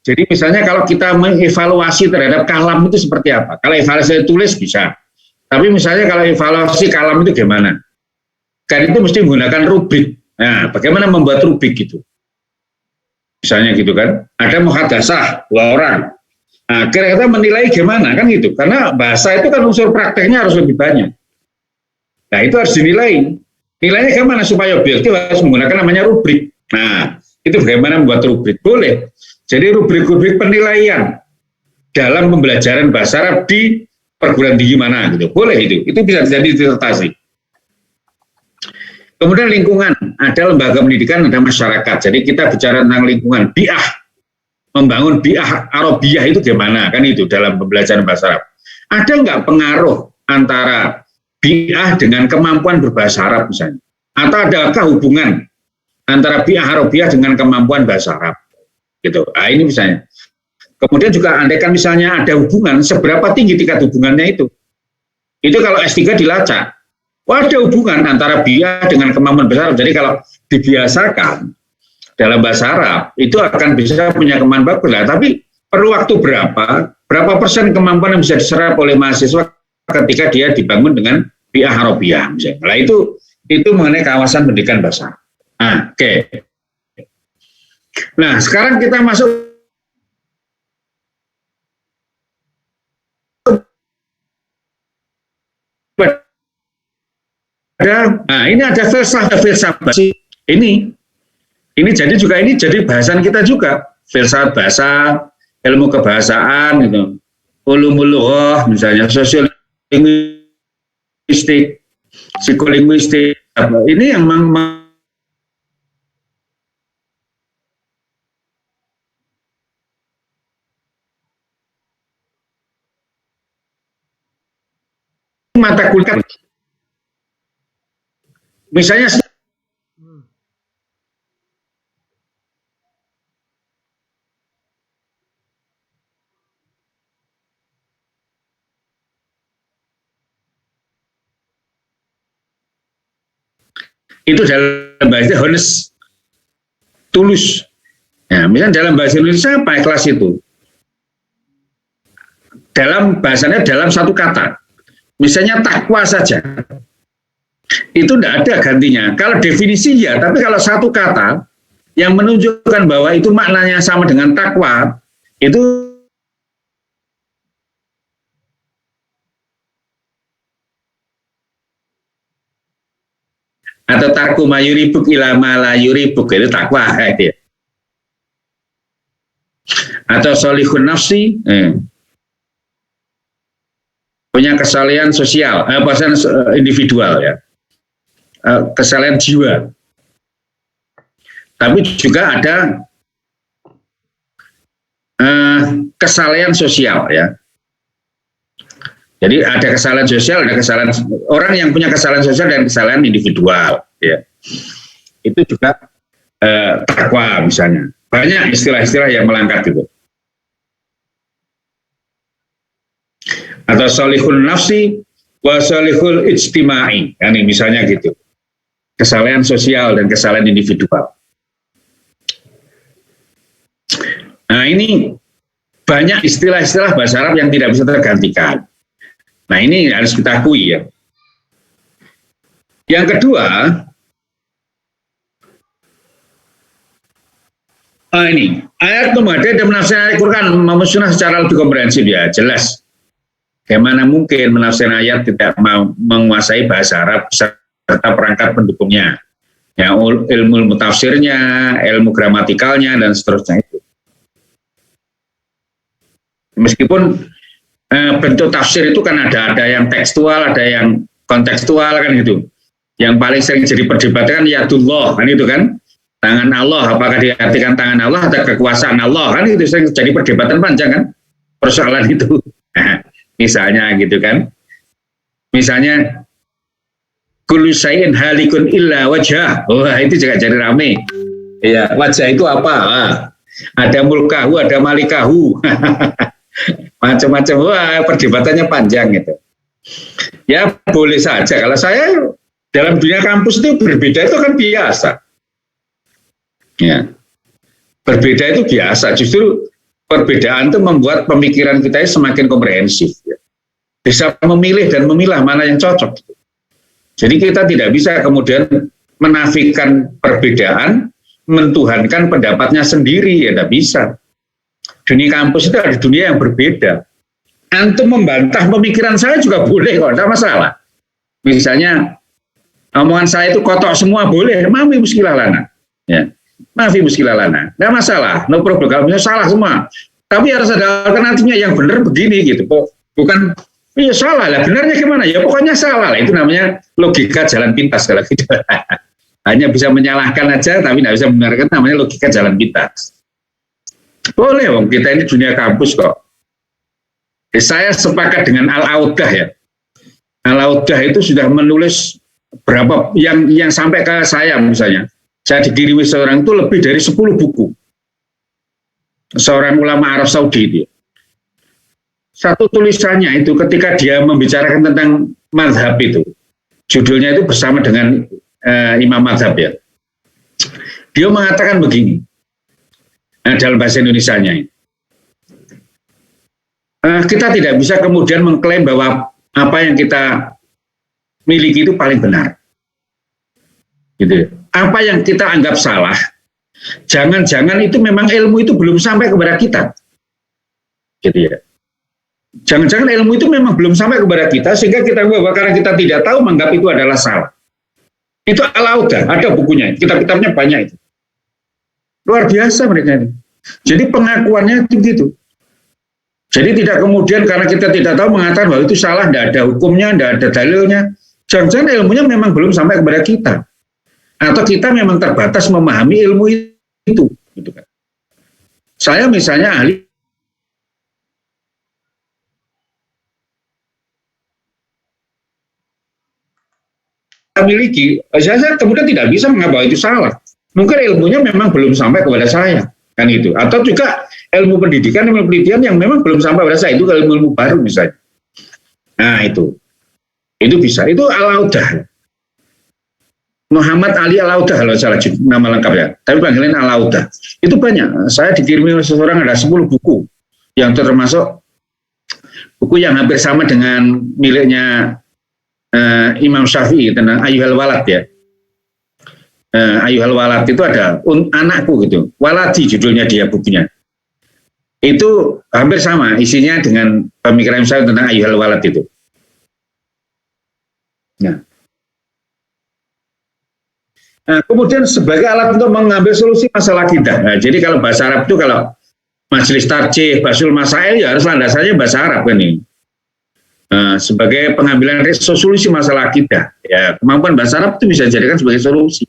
Jadi misalnya kalau kita mengevaluasi terhadap kalam itu seperti apa? Kalau evaluasi tulis bisa. Tapi misalnya kalau evaluasi kalam itu gimana? Kan itu mesti menggunakan rubrik. Nah, bagaimana membuat rubrik gitu? Misalnya gitu kan. Ada muhadasah 2 orang. Nah, kira-kira menilai gimana kan gitu. Karena bahasa itu kan unsur prakteknya harus lebih banyak. Nah, itu harus dinilai. Nilainya gimana supaya objektif, harus menggunakan namanya rubrik. Nah, itu bagaimana membuat rubrik? Boleh. Jadi rubrik-rubrik penilaian dalam pembelajaran bahasa Arab di perguruan tinggi mana gitu. Boleh itu. Itu bisa jadi disertasi. Kemudian lingkungan, ada lembaga pendidikan, ada masyarakat. Jadi kita bicara tentang lingkungan, bi'ah, membangun bi'ah Arabiyah itu gimana kan itu dalam pembelajaran bahasa Arab. Ada nggak pengaruh antara bi'ah dengan kemampuan berbahasa Arab misalnya? Atau adakah hubungan antara bi'ah Arabiyah dengan kemampuan bahasa Arab? Gitu. Nah, ini misalnya. Kemudian juga andaikan misalnya ada hubungan, seberapa tinggi tingkat hubungannya itu? Itu kalau S3 dilacak. Ada hubungan antara bi'ah dengan kemampuan bahasa Arab. Jadi kalau dibiasakan dalam bahasa Arab, itu akan bisa punya kemampuan bagus lah. Tapi perlu waktu berapa persen kemampuan yang bisa diserap oleh mahasiswa ketika dia dibangun dengan bi'ah Arabiyah misalnya. Nah, itu mengenai kawasan pendidikan bahasa. Nah, oke. Nah, sekarang kita masuk ini ada filsafat ini jadi juga ini jadi bahasan kita juga, filsafat bahasa, ilmu kebahasaan gitu, ulumul lughah misalnya, sosiolinguistik, psikolinguistik, ini yang mata kuliah. Misalnya itu dalam bahasa honest, tulus. Ya, misalnya dalam bahasa Indonesia apa ikhlas itu? Dalam bahasanya dalam satu kata. Misalnya takwa saja. Itu tidak ada gantinya. Kalau definisi ya, tapi kalau satu kata yang menunjukkan bahwa itu maknanya sama dengan takwa, itu atau tarku mayuribuk ilama la yuribuk, itu takwa gitu. Atau solihun nafsi, punya kesalehan sosial, individual ya, kesalehan jiwa. Tapi juga ada kesalehan sosial ya. Jadi ada kesalahan sosial, ada kesalahan orang yang punya kesalahan sosial dan kesalahan individual. Ya. Itu juga takwa misalnya. Banyak istilah-istilah yang melangkah gitu. Atau solihul nafsi wa solihul ijtimai. Ya, nih, misalnya gitu. Kesalahan sosial dan kesalahan individual. Nah ini banyak istilah-istilah bahasa Arab yang tidak bisa tergantikan. Nah ini harus kita akui ya. Yang kedua, Ini ayat Muhammadiyah dan menafsirkan Al-Quran Muhammad Sunnah secara lebih komprehensif ya jelas. Bagaimana mungkin menafsirkan ayat tidak menguasai bahasa Arab serta perangkat pendukungnya, ya ilmu tafsirnya, ilmu gramatikalnya dan seterusnya itu. Meskipun bentuk tafsir itu kan ada yang tekstual, ada yang kontekstual kan gitu. Yang paling sering jadi perdebatan kan yadullah kan itu kan. Tangan Allah, apakah diartikan tangan Allah atau kekuasaan Allah kan itu sering jadi perdebatan panjang kan persoalan itu. Misalnya gitu kan. Misalnya kullu syai'in halikun illa wajah. Wah, itu juga jadi rame. Ya, wajah itu apa? Ada mulkahu, ada malikahu. Macam-macam. Wah, perdebatannya panjang gitu. Ya, boleh saja. Kalau saya dalam dunia kampus itu berbeda itu kan biasa. Ya. Berbeda itu biasa, justru perbedaan itu membuat pemikiran kita semakin komprehensif. Ya. Bisa memilih dan memilah mana yang cocok. Jadi kita tidak bisa kemudian menafikan perbedaan, mentuhankan pendapatnya sendiri, ya tidak bisa. Dunia kampus itu ada dunia yang berbeda. Antum membantah pemikiran saya juga boleh kok, tidak masalah. Misalnya, omongan saya itu kotor semua boleh, mami muskilah lana. Ya. Maafi muskilah lana, nggak masalah, no problem. Kalau misalnya salah semua, tapi harus ada alternatifnya yang benar begini gitu. Bukan, iya salah lah, benarnya gimana? Ya pokoknya salah lah. Itu namanya logika jalan pintas kalau gitu. Hanya bisa menyalahkan aja, tapi nggak bisa membenarkan. Namanya logika jalan pintas. Boleh, Om. Kita ini dunia kampus kok. Saya sepakat dengan Al-Audah ya. Al-Audah itu sudah menulis berapa yang sampai ke saya misalnya. Saya dikirimi seorang itu lebih dari 10 buku. Seorang ulama Arab Saudi dia. Satu tulisannya itu ketika dia membicarakan tentang mazhab itu. Judulnya itu bersama dengan Imam Mazhab ya. Dia mengatakan begini. Dalam bahasa Indonesianya. Kita tidak bisa kemudian mengklaim bahwa apa yang kita miliki itu paling benar. Gitu ya. Apa yang kita anggap salah, jangan-jangan itu memang ilmu itu belum sampai kepada kita. Gitu ya. Jangan-jangan ilmu itu memang belum sampai kepada kita, sehingga kita bahwa karena kita tidak tahu, menganggap itu adalah salah. Itu Al-Audah, ada bukunya, kitab-kitabnya banyak itu. Luar biasa mereka ini. Jadi pengakuannya itu gitu. Jadi tidak kemudian karena kita tidak tahu mengatakan bahwa itu salah, tidak ada hukumnya, tidak ada dalilnya. Jangan-jangan ilmunya memang belum sampai kepada kita. Atau kita memang terbatas memahami ilmu itu. Gitu kan. Saya misalnya ahli miliki, saya kemudian tidak bisa mengatakan bahwa itu salah. Mungkin ilmunya memang belum sampai kepada saya, kan itu. Atau juga ilmu pendidikan, ilmu penelitian yang memang belum sampai kepada saya, itu ilmu baru misalnya. Nah itu bisa. Itu Al-Audah. Muhammad Ali Al-Audah kalau salah nama lengkapnya, tapi panggilan Al-Audah. Itu banyak. Saya dikirimi oleh seseorang ada 10 buku yang termasuk buku yang hampir sama dengan miliknya Imam Syafi'i tentang Ayyuhal Walad ya. Ayyuhal Walad itu ada anakku gitu. Waladi judulnya dia bukunya. Itu hampir sama isinya dengan pemikiran saya tentang Ayyuhal Walad itu. Nah, kemudian sebagai alat untuk mengambil solusi masalah kita. Nah, jadi kalau bahasa Arab itu kalau majelis tarjih, basul masail ya harus landasannya bahasa Arab kan ini. Sebagai pengambilan solusi masalah kita. Ya, kemampuan bahasa Arab itu bisa dijadikan sebagai solusi.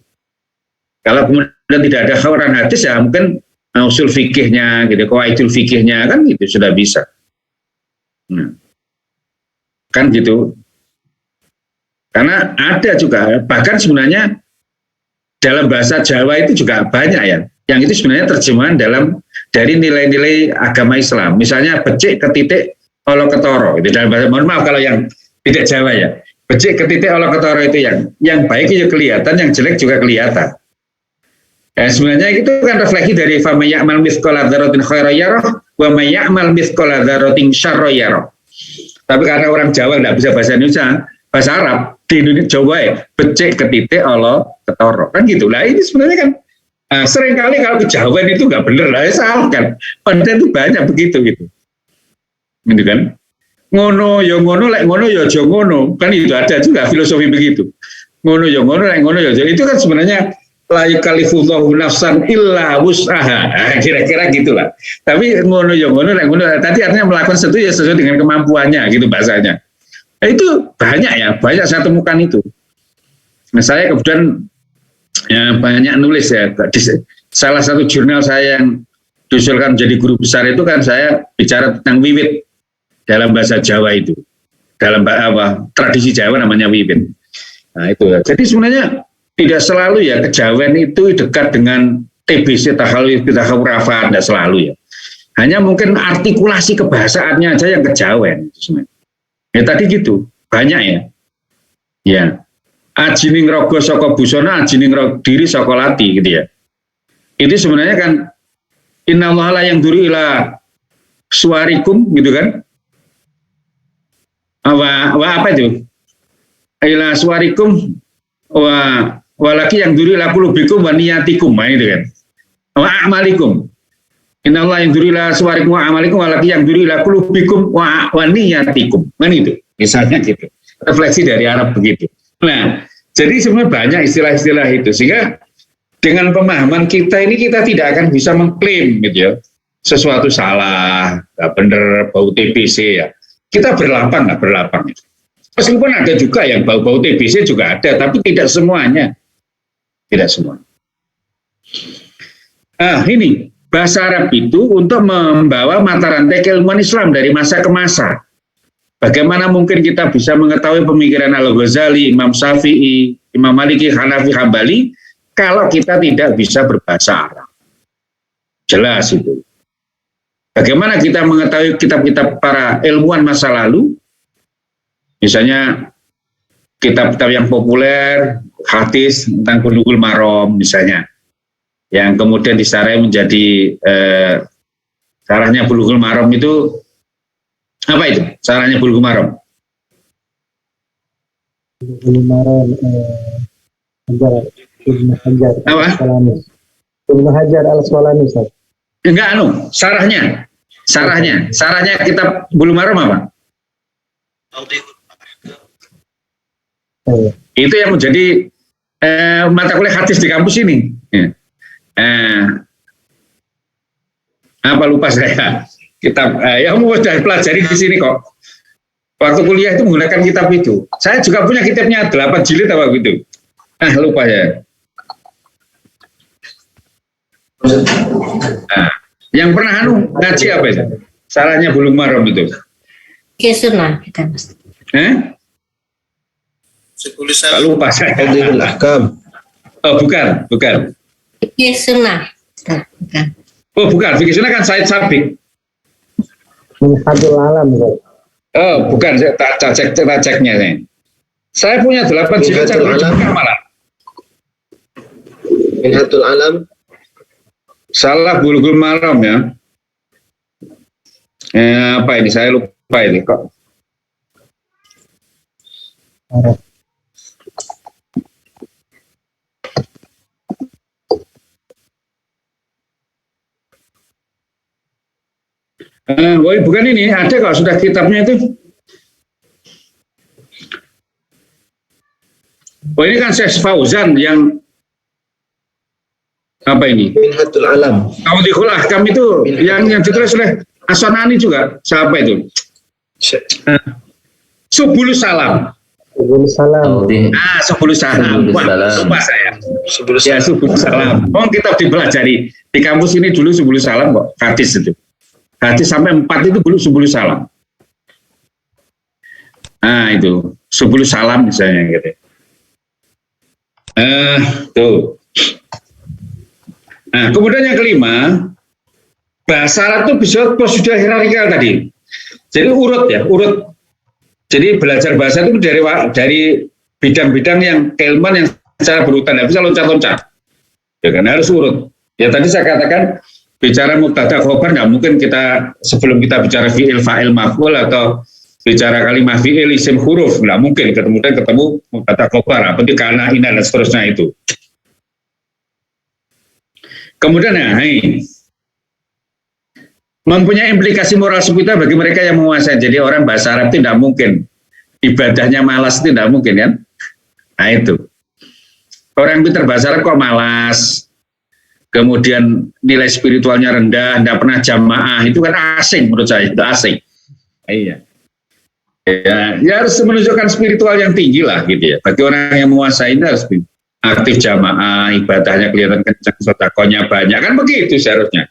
Kalau kemudian tidak ada Quran hadis ya mungkin usul fikihnya gitu, qawaidul fikihnya kan gitu sudah bisa. Kan gitu. Karena ada juga bahkan sebenarnya dalam bahasa Jawa itu juga banyak ya, yang itu sebenarnya terjemahan dari nilai-nilai agama Islam. Misalnya becik ketitik olo ketoro, itu dalam bahasa, mohon maaf kalau yang tidak Jawa ya, becik ketitik olo ketoro itu yang baik itu kelihatan, yang jelek juga kelihatan. Sebenarnya itu kan refleksi dari famay ya'mal mithqala dzarratin khairan yarah wa may ya'mal mithqala dzarratin syarran yarah. Tapi karena orang Jawa tidak bisa bahasa Indonesia, bahasa Arab di Indonesia Jawa ya becik ketitik olo ketoro kan gitu lah. Ini sebenarnya kan Nah, seringkali kalau kejawen itu nggak bener lah, salah kan. Padahal itu banyak begitu gitu. Gitu kan. Ngono ya ngono, lek ngono ya aja ngono. Kan itu ada juga filosofi begitu. Ngono ya ngono, lek ngono ya aja. Itu kan sebenarnya la yukallifullahu nafsan illa wus'aha. Nah, kira-kira gitulah. Tapi ngono ya ngono, lek ngono. Tadi artinya melakukan sesuatu ya sesuai dengan kemampuannya gitu bahasanya. Nah, itu banyak ya, banyak saya temukan itu. Nah, saya kemudian ya, banyak nulis ya. Di salah satu jurnal saya yang diusulkan menjadi guru besar itu kan saya bicara tentang wiwit dalam bahasa Jawa itu. Dalam tradisi Jawa namanya wiwit. Nah itu ya. Jadi sebenarnya tidak selalu ya kejawen itu dekat dengan TBC, tahalul tahawurafa, tidak selalu ya. Hanya mungkin artikulasi kebahasaannya aja yang kejawen. Ya tadi gitu, banyak ya. Ya. Ajining rogo saka busana, ajining diri saka lati gitu ya. Itu sebenarnya kan innallaha la yanzuru ila suwarikum gitu kan. Apa itu? Ila suwarikum walaki yang duri la qulubikum wa niyatikum, itu kan. Wa a'malikum. Innallaha yang duri la suwarikum wa a'malikum walaki yang duri la qulubikum wa niyatikum. Kan itu. Misalnya gitu. Refleksi dari Arab begitu. Nah, jadi sebenarnya banyak istilah-istilah itu sehingga dengan pemahaman kita ini kita tidak akan bisa mengklaim gitu ya. Sesuatu salah, nggak benar, bau TBC ya. Kita berlapang. Meskipun ada juga yang bau-bau TBC juga ada, tapi tidak semuanya. Tidak semua. Ini bahasa Arab itu untuk membawa mata rantai keilmuan Islam dari masa ke masa. Bagaimana mungkin kita bisa mengetahui pemikiran Al-Ghazali, Imam Syafi'i, Imam Maliki, Hanafi, Hambali, kalau kita tidak bisa berbahasa Arab. Jelas itu. Bagaimana kita mengetahui kitab-kitab para ilmuwan masa lalu? Misalnya kitab-kitab yang populer, hadis tentang Bulughul Maram misalnya, yang kemudian disarai menjadi sarahnya Bulughul Maram itu apa itu? Sarahnya Bulughul Maram? Bulughul Maram Ibnu Hajar. Apa? Ibnu Hajar Al-Asqalani. Enggak, sarahnya kitab Bulughul Maram apa? Itu yang menjadi mata kuliah hadis di kampus ini. Apa lupa saya? Kitab yang sudah pelajari di sini kok. Waktu kuliah itu menggunakan kitab itu. Saya juga punya kitabnya 8 jilid apa gitu. Lupa ya. Yang pernah ngaji apa itu? Salahnya Bulughul Maram itu. Sunnah kita Mas. Lupa saya. Bukan. Sunnah. Bukan. Oh, bukan. Fikih Sunnah kan Said Sabiq. Minhajul Alam. Oh, bukan. Saya tak ceknya saya. Saya punya 8 jilid malah. Minhajul Alam. Salah Bulughul Maram ya. Apa ini? Saya lupa ini kok. Bukan ini, ada kok sudah kitabnya itu. Ini kan Syekh Fauzan yang apa ini? Minhajul Alam. Tawdihul Ahkam itu yang ditulis oleh As-Sanani juga. Siapa itu? Subulus Salam. Subulus Salam. Subulus Salam. Wah, lupa saya. Subulus Salam. Kita dipelajari di kampus ini dulu Subulus Salam kok. Hadis itu. Hadis sampai 4 itu dulu Subulus Salam. Itu Subulus Salam misalnya gitu. Tuh. Nah, kemudian yang kelima, bahasa Arab itu bisa prosedur hierarkikal tadi. Jadi urut. Jadi belajar bahasa itu dari bidang-bidang yang keilmuan yang secara berurutan, tidak bisa loncat-loncat. Ya kan harus urut. Ya tadi saya katakan bicara mubtada khobar nggak mungkin kita sebelum kita bicara fi'il fa'il maf'ul atau bicara kalimah fi'il isim huruf nggak mungkin kemudian ketemu mubtada khobar apa itu kana ina dan seterusnya itu. Kemudian mempunyai implikasi moral spiritual bagi mereka yang menguasai. Jadi orang bahasa Arab tidak mungkin ibadahnya malas, tidak mungkin kan? Nah itu. Orang pintar bahasa Arab kok malas, kemudian nilai spiritualnya rendah, tidak pernah jamaah, itu kan asing menurut saya, itu asing. Iya. Ya harus menunjukkan spiritual yang tinggi lah gitu ya. Bagi orang yang menguasai ini harus aktif jamaah, ibadahnya kelihatan kencang, sedekahnya banyak, kan begitu seharusnya.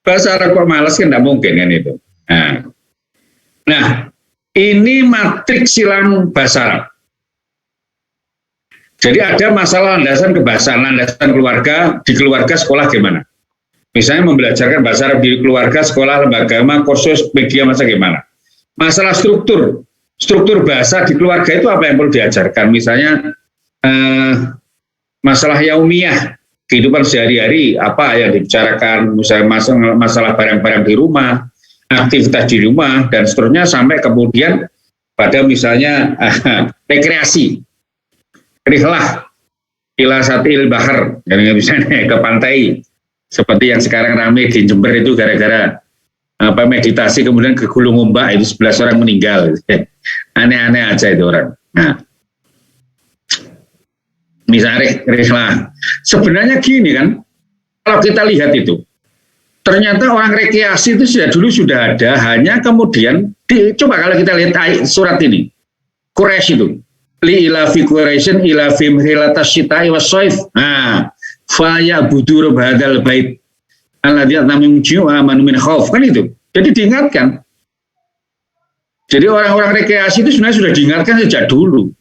Bahasa Arab kok malas kan tidak mungkin kan itu. Nah, ini matriks silang bahasa Arab. Jadi ada masalah landasan kebahasaan, landasan keluarga, di keluarga sekolah gimana? Misalnya membelajarkan bahasa Arab di keluarga, sekolah, lembaga agama, kursus, media masa gimana? Masalah struktur bahasa di keluarga itu apa yang perlu diajarkan? Misalnya masalah yaumiyah, kehidupan sehari-hari, apa yang dibicarakan, misalnya masalah barang-barang di rumah, aktivitas di rumah, dan seterusnya, sampai kemudian pada misalnya rekreasi, rihlah ila satil bahar, misalnya ke pantai, seperti yang sekarang ramai di Jember itu gara-gara meditasi kemudian ke gulung ombak itu 11 orang meninggal. Aneh-aneh aja itu orang. Nah, misalnya rihlah. Sebenarnya gini kan, kalau kita lihat itu, ternyata orang rekreasi itu dulu sudah ada, hanya kemudian coba kalau kita lihat surat ini, Quraisy itu, li ila fi Quraisyin ila fi mrilatas syita'i was-shaif. Nah, fa ya'budu rabb hadzal bait alladzi at'amahum min amanu min khauf, kan itu. Jadi diingatkan. Jadi orang-orang rekreasi itu sebenarnya sudah diingatkan sejak dulu.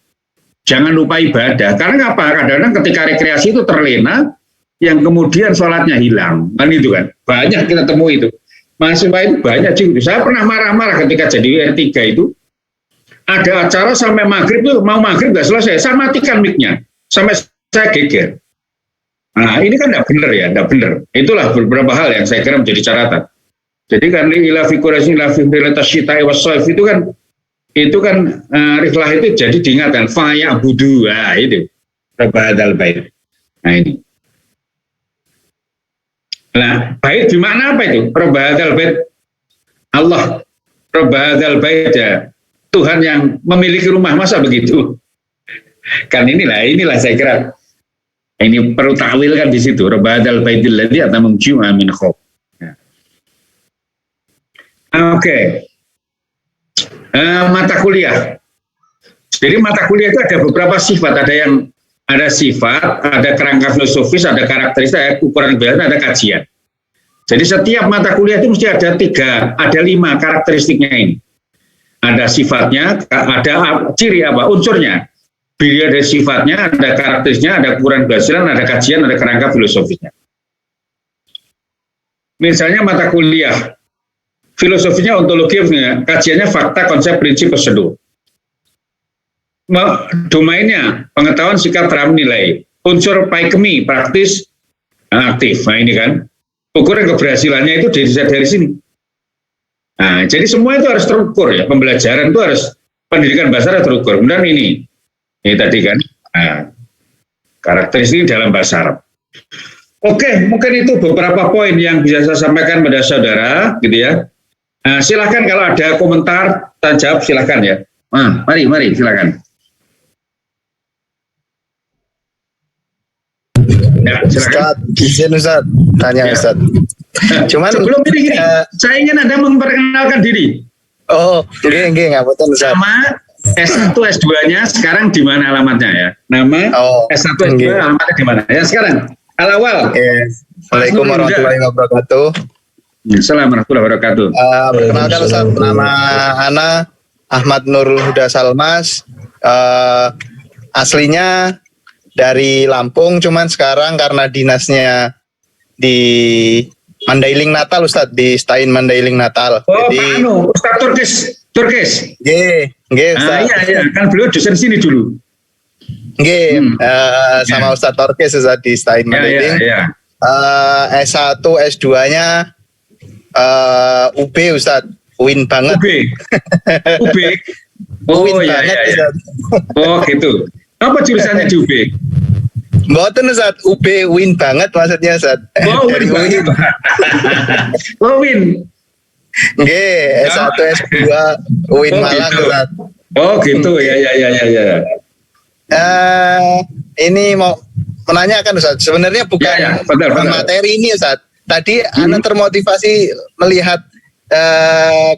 Jangan lupa ibadah. Karena apa? Kadang-kadang ketika rekreasi itu terlena, yang kemudian sholatnya hilang. Kan itu kan. Banyak kita temui itu. Mahasiswa itu banyak juga. Saya pernah marah-marah ketika jadi R3 itu. Ada acara sampai maghrib itu, mau maghrib nggak selesai. Saya matikan mic-nya. Sampai saya geger. Nah ini kan tidak benar ya. Tidak benar. Itulah beberapa hal yang saya kira menjadi catatan. Jadi kan ila fi Quraisyin ila fi mrilatas syita'i was-shaif itu kan rihlah itu jadi diingatkan faya budu, itu rabadal bait. Nah ini. Nah, bait di mana apa itu? Rabadal bait Allah, rabadal bait ya. Tuhan yang memiliki rumah, masa begitu? Kan inilah saya kira ini perlu takwil kan di situ. Rabadal baitil ladzi at'amahum min khauf. Oke. Mata kuliah. Jadi mata kuliah itu ada beberapa sifat, ada sifat, ada kerangka filosofis, ada karakteristik, ada ukuran biasa, ada kajian. Jadi setiap mata kuliah itu mesti ada 5 karakteristiknya ini. Ada sifatnya, ada ciri apa, unsurnya. Bila ada sifatnya, ada karakteristiknya, ada ukuran belajaran, ada kajian, ada kerangka filosofisnya. Misalnya mata kuliah, filosofinya ontologi, kajiannya fakta, konsep, prinsip, prosedur. Domainnya pengetahuan, sikap, terang, nilai. Unsur paikemi, praktis, aktif. Nah ini kan. Ukuran keberhasilannya itu dari sini. Nah, jadi semua itu harus terukur ya. Pembelajaran itu harus, pendidikan bahasa harus terukur. Kemudian ini tadi kan. Nah, karakteristik dalam bahasa Arab. Oke, mungkin itu beberapa poin yang bisa saya sampaikan pada saudara, gitu ya. Nah, silakan kalau ada komentar, tanya jawab silakan ya. Mari silakan. Ya, silakan. Ustaz, tanya ya. Ustaz. Cuman sebelum ini saya ingin Anda memperkenalkan diri. Oh, nggih, ngapunten Ustaz. Nama S1 S2-nya sekarang di mana alamatnya ya? Nama S1 S2 alamatnya di mana? Ya sekarang. Al-awal. Assalamualaikum warahmatullahi wabarakatuh. Assalamualaikum warahmatullahi wabarakatuh. Perkenalkan Ustaz, nama Ana Ahmad Nur Huda Salmas. Aslinya dari Lampung, cuman sekarang karena dinasnya di Mandailing Natal Ustaz, di Stain Mandailing Natal. Jadi Ustaz Turkis. Nggih Ustaz. Iya, kan beliau dosen sini dulu. Nggih, sama Ustaz Turkis Ustaz di Stain Mandailing. Iya. S1, S2-nya UB Ustaz, UIN banget. UB. Oh iya. Oh gitu. Apa jurusannya di UB? Mboten Ustaz, UB win banget maksudnya Ustaz. Oh, Dari Win. UIN. Oh, Win. Nggih, S1 S2 UIN Oh, Malang gitu. Ustaz. Oh, gitu. Ya. Ini mau menanyakan Ustaz, sebenarnya bukan Ya, betul. materi ini Ustaz. Tadi Ana termotivasi melihat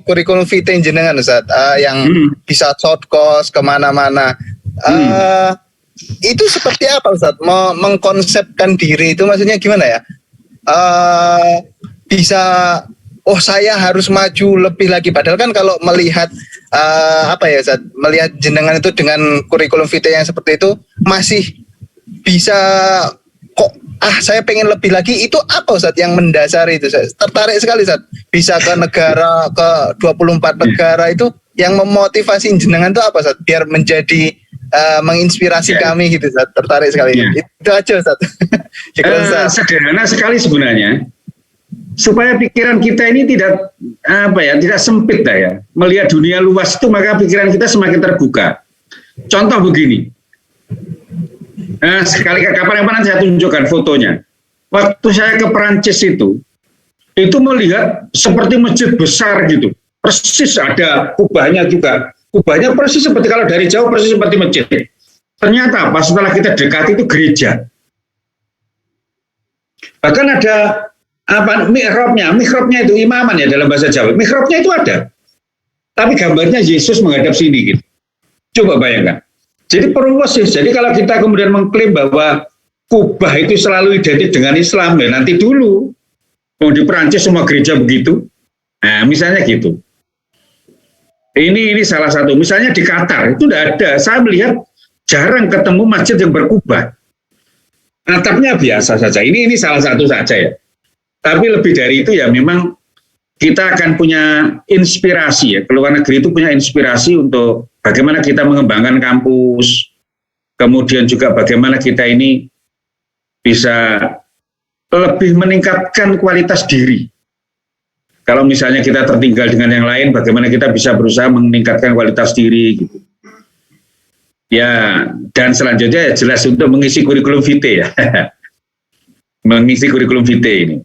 kurikulum vitae jenengan Ustaz, yang bisa short course kemana-mana. Itu seperti apa Ustaz? Mengkonsepkan diri itu maksudnya gimana ya? Bisa, oh saya harus maju lebih lagi. Padahal kan kalau melihat apa ya Ustaz, melihat jenengan itu dengan kurikulum vitae yang seperti itu masih bisa kok saya pengen lebih lagi. Itu apa Ustaz yang mendasari itu? Saya tertarik sekali Ustaz. Bisa ke negara, ke 24 negara itu yang memotivasi jenengan itu apa Ustaz? Biar menjadi menginspirasi kami gitu Ustaz. Tertarik sekali. Itu aja Ustaz. Sederhana sekali sebenarnya. Supaya pikiran kita ini tidak tidak sempit ya. Melihat dunia luas itu maka pikiran kita semakin terbuka. Contoh begini. Sekali kapan-kapan saya tunjukkan fotonya. Waktu saya ke Perancis itu melihat seperti masjid besar gitu. Persis ada kubahnya juga. Kubahnya persis seperti kalau dari jauh persis seperti masjid. Ternyata pas setelah kita dekati itu gereja. Bahkan ada mihrabnya itu imaman ya dalam bahasa Jawa. Mihrabnya itu ada. Tapi gambarnya Yesus menghadap sini gitu. Coba bayangkan. Jadi perluas. Jadi kalau kita kemudian mengklaim bahwa Kubah itu selalu identik dengan Islam, ya nanti dulu. Mau di Perancis semua gereja begitu. Nah, misalnya gitu. Ini salah satu. Misalnya di Qatar itu tidak ada. Saya melihat jarang ketemu masjid yang berkubah. Atapnya biasa saja. Ini salah satu saja ya. Tapi lebih dari itu ya memang kita akan punya inspirasi ya. Ke luar negeri itu punya inspirasi untuk bagaimana kita mengembangkan kampus. Kemudian juga bagaimana kita ini bisa lebih meningkatkan kualitas diri. Kalau misalnya kita tertinggal dengan yang lain, bagaimana kita bisa berusaha meningkatkan kualitas diri gitu. Ya, dan selanjutnya ya jelas untuk mengisi kurikulum vitae ya. Mengisi kurikulum vitae ini.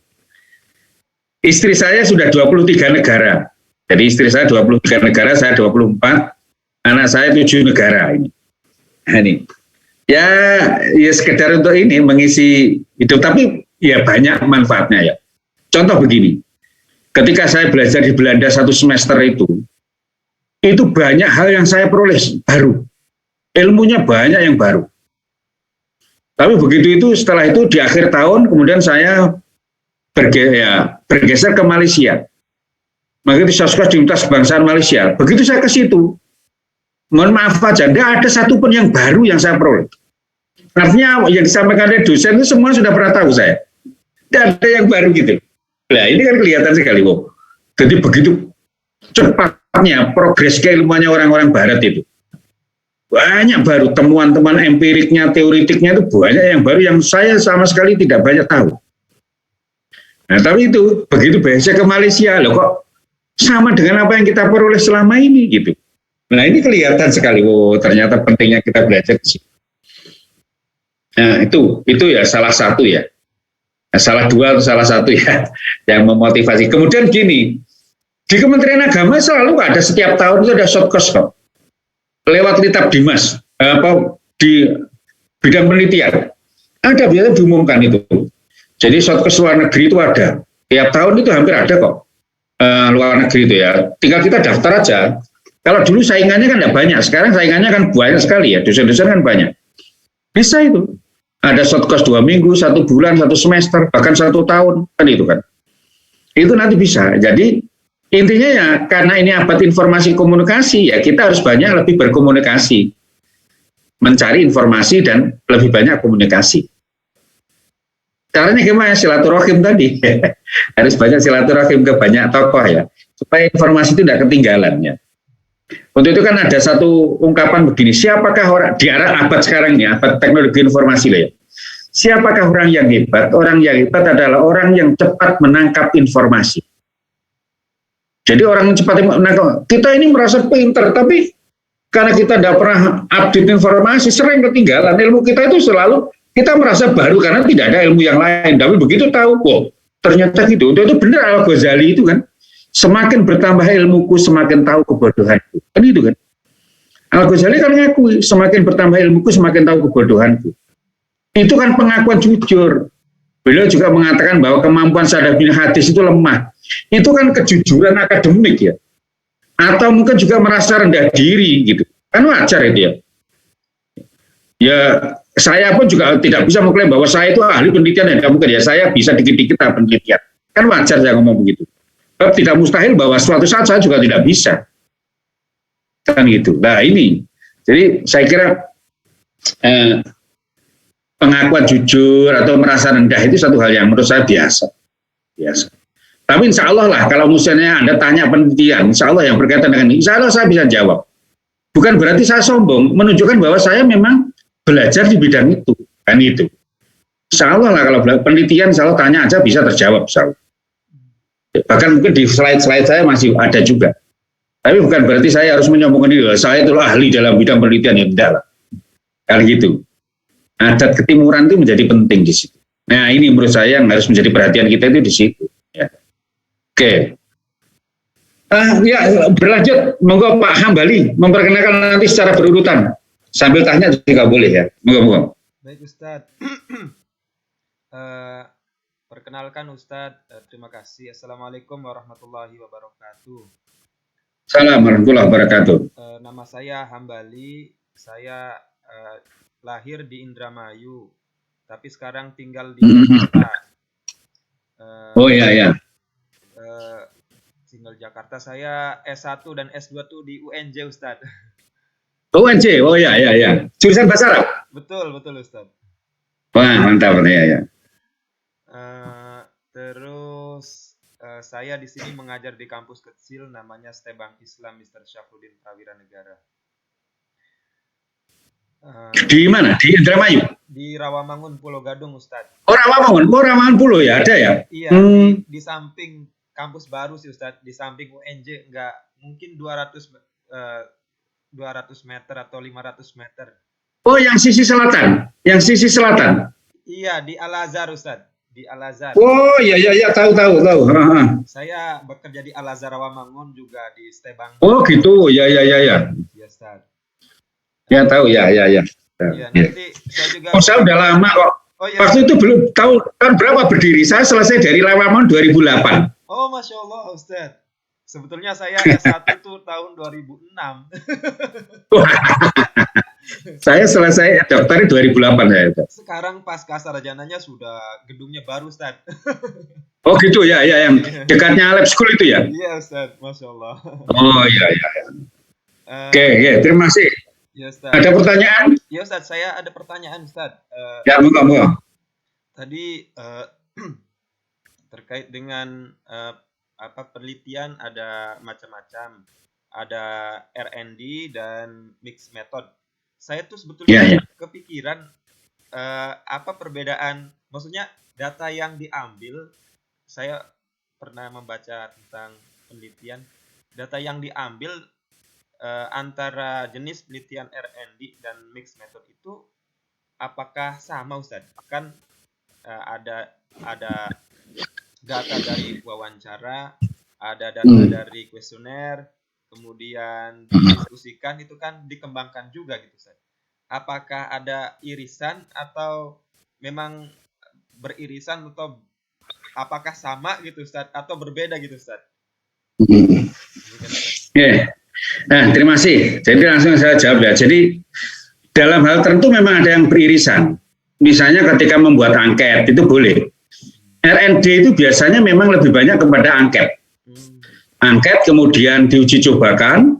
Istri saya sudah 23 negara. Jadi istri saya 23 negara, saya 24. Anak saya 7 negara ini. Nah, ini. Ya sekedar untuk ini mengisi hidup, tapi ya banyak manfaatnya ya. Contoh begini. Ketika saya belajar di Belanda 1 semester itu banyak hal yang saya peroleh baru. Ilmunya banyak yang baru. Tapi begitu itu setelah itu di akhir tahun kemudian saya bergeser ke Malaysia. Maka itu saya sekolah di Universitas Kebangsaan Malaysia. Begitu saya ke situ, mohon maaf aja, tidak ada satupun yang baru yang saya peroleh. Artinya yang disampaikan oleh dosen itu semua sudah pernah tahu saya. Tidak ada yang baru gitu. Nah ini kan kelihatan sekali, wow. Jadi begitu cepatnya progres keilmuannya orang-orang Barat itu. Banyak baru temuan-temuan empiriknya, teoritiknya itu banyak yang baru yang saya sama sekali tidak banyak tahu. Nah tapi itu begitu biasa ke Malaysia loh kok sama dengan apa yang kita peroleh selama ini gitu. Nah ini kelihatan sekali, wow ternyata pentingnya kita belajar di sini. Nah itu ya salah satu ya. Salah dua atau salah satu ya yang memotivasi. Kemudian gini, di Kementerian Agama selalu ada setiap tahun itu ada short course kok. Lewat Litap Dimas di bidang penelitian. Ada biasanya diumumkan itu. Jadi short course luar negeri itu ada. Tiap tahun itu hampir ada kok. Luar negeri itu ya. Tinggal kita daftar aja. Kalau dulu saingannya kan tidak banyak. Sekarang saingannya kan banyak sekali ya. Dosen-dosen kan banyak. Bisa itu. Ada short course 2 minggu, 1 bulan, 1 semester, bahkan 1 tahun, kan itu kan. Itu nanti bisa. Jadi intinya ya karena ini abad informasi komunikasi, ya kita harus banyak lebih berkomunikasi. Mencari informasi dan lebih banyak komunikasi. Caranya gimana? Silaturahim tadi. Harus banyak silaturahim ke banyak tokoh ya. Supaya informasi itu tidak ketinggalan ya. Untuk itu kan ada satu ungkapan begini, siapakah orang di arah abad sekarang ini, abad teknologi informasi lah ya. Siapakah orang yang hebat? Orang yang hebat adalah orang yang cepat menangkap informasi. Jadi orang yang cepat menangkap, kita ini merasa pinter, tapi karena kita tidak pernah update informasi, sering ketinggalan. Ilmu kita itu selalu Kita merasa baru karena tidak ada ilmu yang lain. Tapi begitu tahu, ternyata gitu. Itu benar Al-Ghazali itu kan. Semakin bertambah ilmuku, semakin tahu kebodohanku. Kan itu kan. Al-Ghazali kan ngakui, semakin bertambah ilmuku, semakin tahu kebodohanku. Itu kan pengakuan jujur. Beliau juga mengatakan bahwa kemampuan sadar bin hadis itu lemah. Itu kan kejujuran akademik ya. Atau mungkin juga merasa rendah diri gitu. Kan wajar itu ya. Ya, saya pun juga tidak bisa mengklaim bahwa saya itu ahli penelitian, ya mungkin ya, saya bisa dikit-dikit penelitian. Kan wajar saya ngomong begitu. Tapi tidak mustahil bahwa suatu saat saya juga tidak bisa. Kan gitu. Nah ini, jadi saya kira pengakuan jujur atau merasa rendah itu satu hal yang menurut saya biasa. Tapi insya Allah lah, kalau misalnya Anda tanya penelitian, insya Allah yang berkaitan dengan ini, insya Allah saya bisa jawab. Bukan berarti saya sombong, menunjukkan bahwa saya memang belajar di bidang itu, kan itu. Insya Allah lah kalau penelitian, insya Allah tanya aja bisa terjawab, insya Allah. Bahkan mungkin di slide-slide saya masih ada juga. Tapi bukan berarti saya harus menyombongkan diri, saya itulah ahli dalam bidang penelitian, ya tidak lah. Kan gitu. Adat ketimuran itu menjadi penting di situ. Nah ini menurut saya yang harus menjadi perhatian kita itu di situ. Ya. Oke. Ya berlanjut, monggo Pak Hambali memperkenalkan nanti secara berurutan. Sambil tanya juga boleh ya. Monggo. Baik Ustadz. Perkenalkan Ustadz, terima kasih. Assalamualaikum warahmatullahi wabarakatuh. Assalamualaikum warahmatullahi wabarakatuh. Nama saya Hambali. Saya lahir di Indramayu, tapi sekarang tinggal di Jakarta. Oh iya. Tinggal Jakarta. Saya S1 dan S2 tuh di UNJ Ustadz. UNJ, oh iya. Jurusan bahasa Arab? Betul Ustadz. Wah mantap ya. Terus saya di sini mengajar di kampus kecil namanya Stebang Islam Mr. Syafruddin Prawira Negara. Di mana? Di Indramayu? Di Rawamangun, Pulau Gadung, Ustadz. Oh Rawamangun Pulau ya, ada ya? Iya, di samping kampus baru sih Ustadz, di samping UNJ, enggak mungkin 200 meter atau 500 meter. Oh, yang sisi selatan? Iya, di Al-Azhar Ustadz, di Al-Azhar. Oh iya, tahu. Saya bekerja di Al-Azhar Rawamangun juga di Stebang. Oh gitu, ya. Iya Ustadz. Ya tahu ya. Iya, nanti saya juga. Oh, saya udah lama kok. Oh, iya. Waktu itu belum tahu tahun berapa berdiri. Saya selesai dari Rawamangun 2008. Oh, Masya Allah, Ustadz. Sebetulnya saya S1 itu tahun 2006. Saya selesai daftar 2008 ya. Sekarang pasca sarjananya sudah gedungnya baru, Ustadz. Oh gitu ya, yang dekatnya lab school itu ya? Iya, Ustadz. Masya Allah. Oh iya. Oke, terima kasih. Ya, Ustadz. Ada pertanyaan? Ya, Ustadz. Saya ada pertanyaan, Ustadz. Ya, monggo. Tadi terkait dengan penelitian ada macam-macam, ada R&D dan mixed method. Saya tuh sebetulnya kepikiran apa perbedaan, maksudnya data yang diambil. Saya pernah membaca tentang penelitian, data yang diambil antara jenis penelitian R&D dan mixed method itu apakah sama, Ustadz? Kan ada data dari wawancara, ada data dari kuesioner, kemudian didiskusikan, itu kan dikembangkan juga gitu, Ustaz. Apakah ada irisan atau memang beririsan, atau apakah sama gitu, Ustaz, atau berbeda gitu, Ustaz? Nah, terima kasih. Jadi langsung saya jawab ya. Jadi dalam hal tertentu memang ada yang beririsan. Misalnya ketika membuat angket itu boleh. R&D itu biasanya memang lebih banyak kepada angket. Angket kemudian diuji cobakan.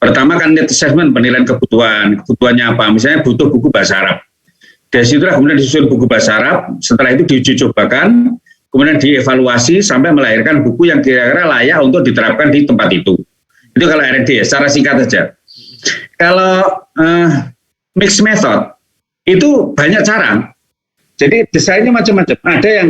Pertama kan need assessment, penilaian kebutuhannya apa. Misalnya butuh buku bahasa Arab. Dari situlah kemudian disusun buku bahasa Arab. Setelah itu diuji cobakan, kemudian dievaluasi sampai melahirkan buku yang kira-kira layak untuk diterapkan di tempat itu. Itu kalau R&D ya, secara singkat saja. Kalau mixed method itu banyak cara. Jadi desainnya macam-macam. Ada yang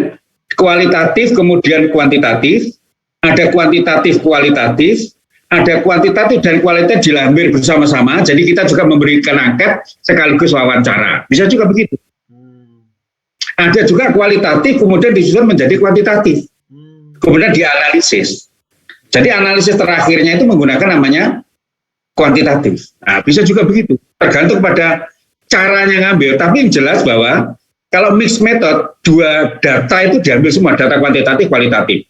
kualitatif kemudian kuantitatif, ada kuantitatif kualitatif, ada kuantitatif dan kualitatif dilahir bersama-sama. Jadi kita juga memberikan angket sekaligus wawancara. Bisa juga begitu. Ada juga kualitatif, kemudian disusun menjadi kuantitatif. Kemudian dianalisis. Jadi analisis terakhirnya itu menggunakan namanya kuantitatif. Nah, bisa juga begitu. Tergantung pada caranya ngambil. Tapi yang jelas bahwa kalau mixed method, dua data itu diambil semua, data kuantitatif, kualitatif.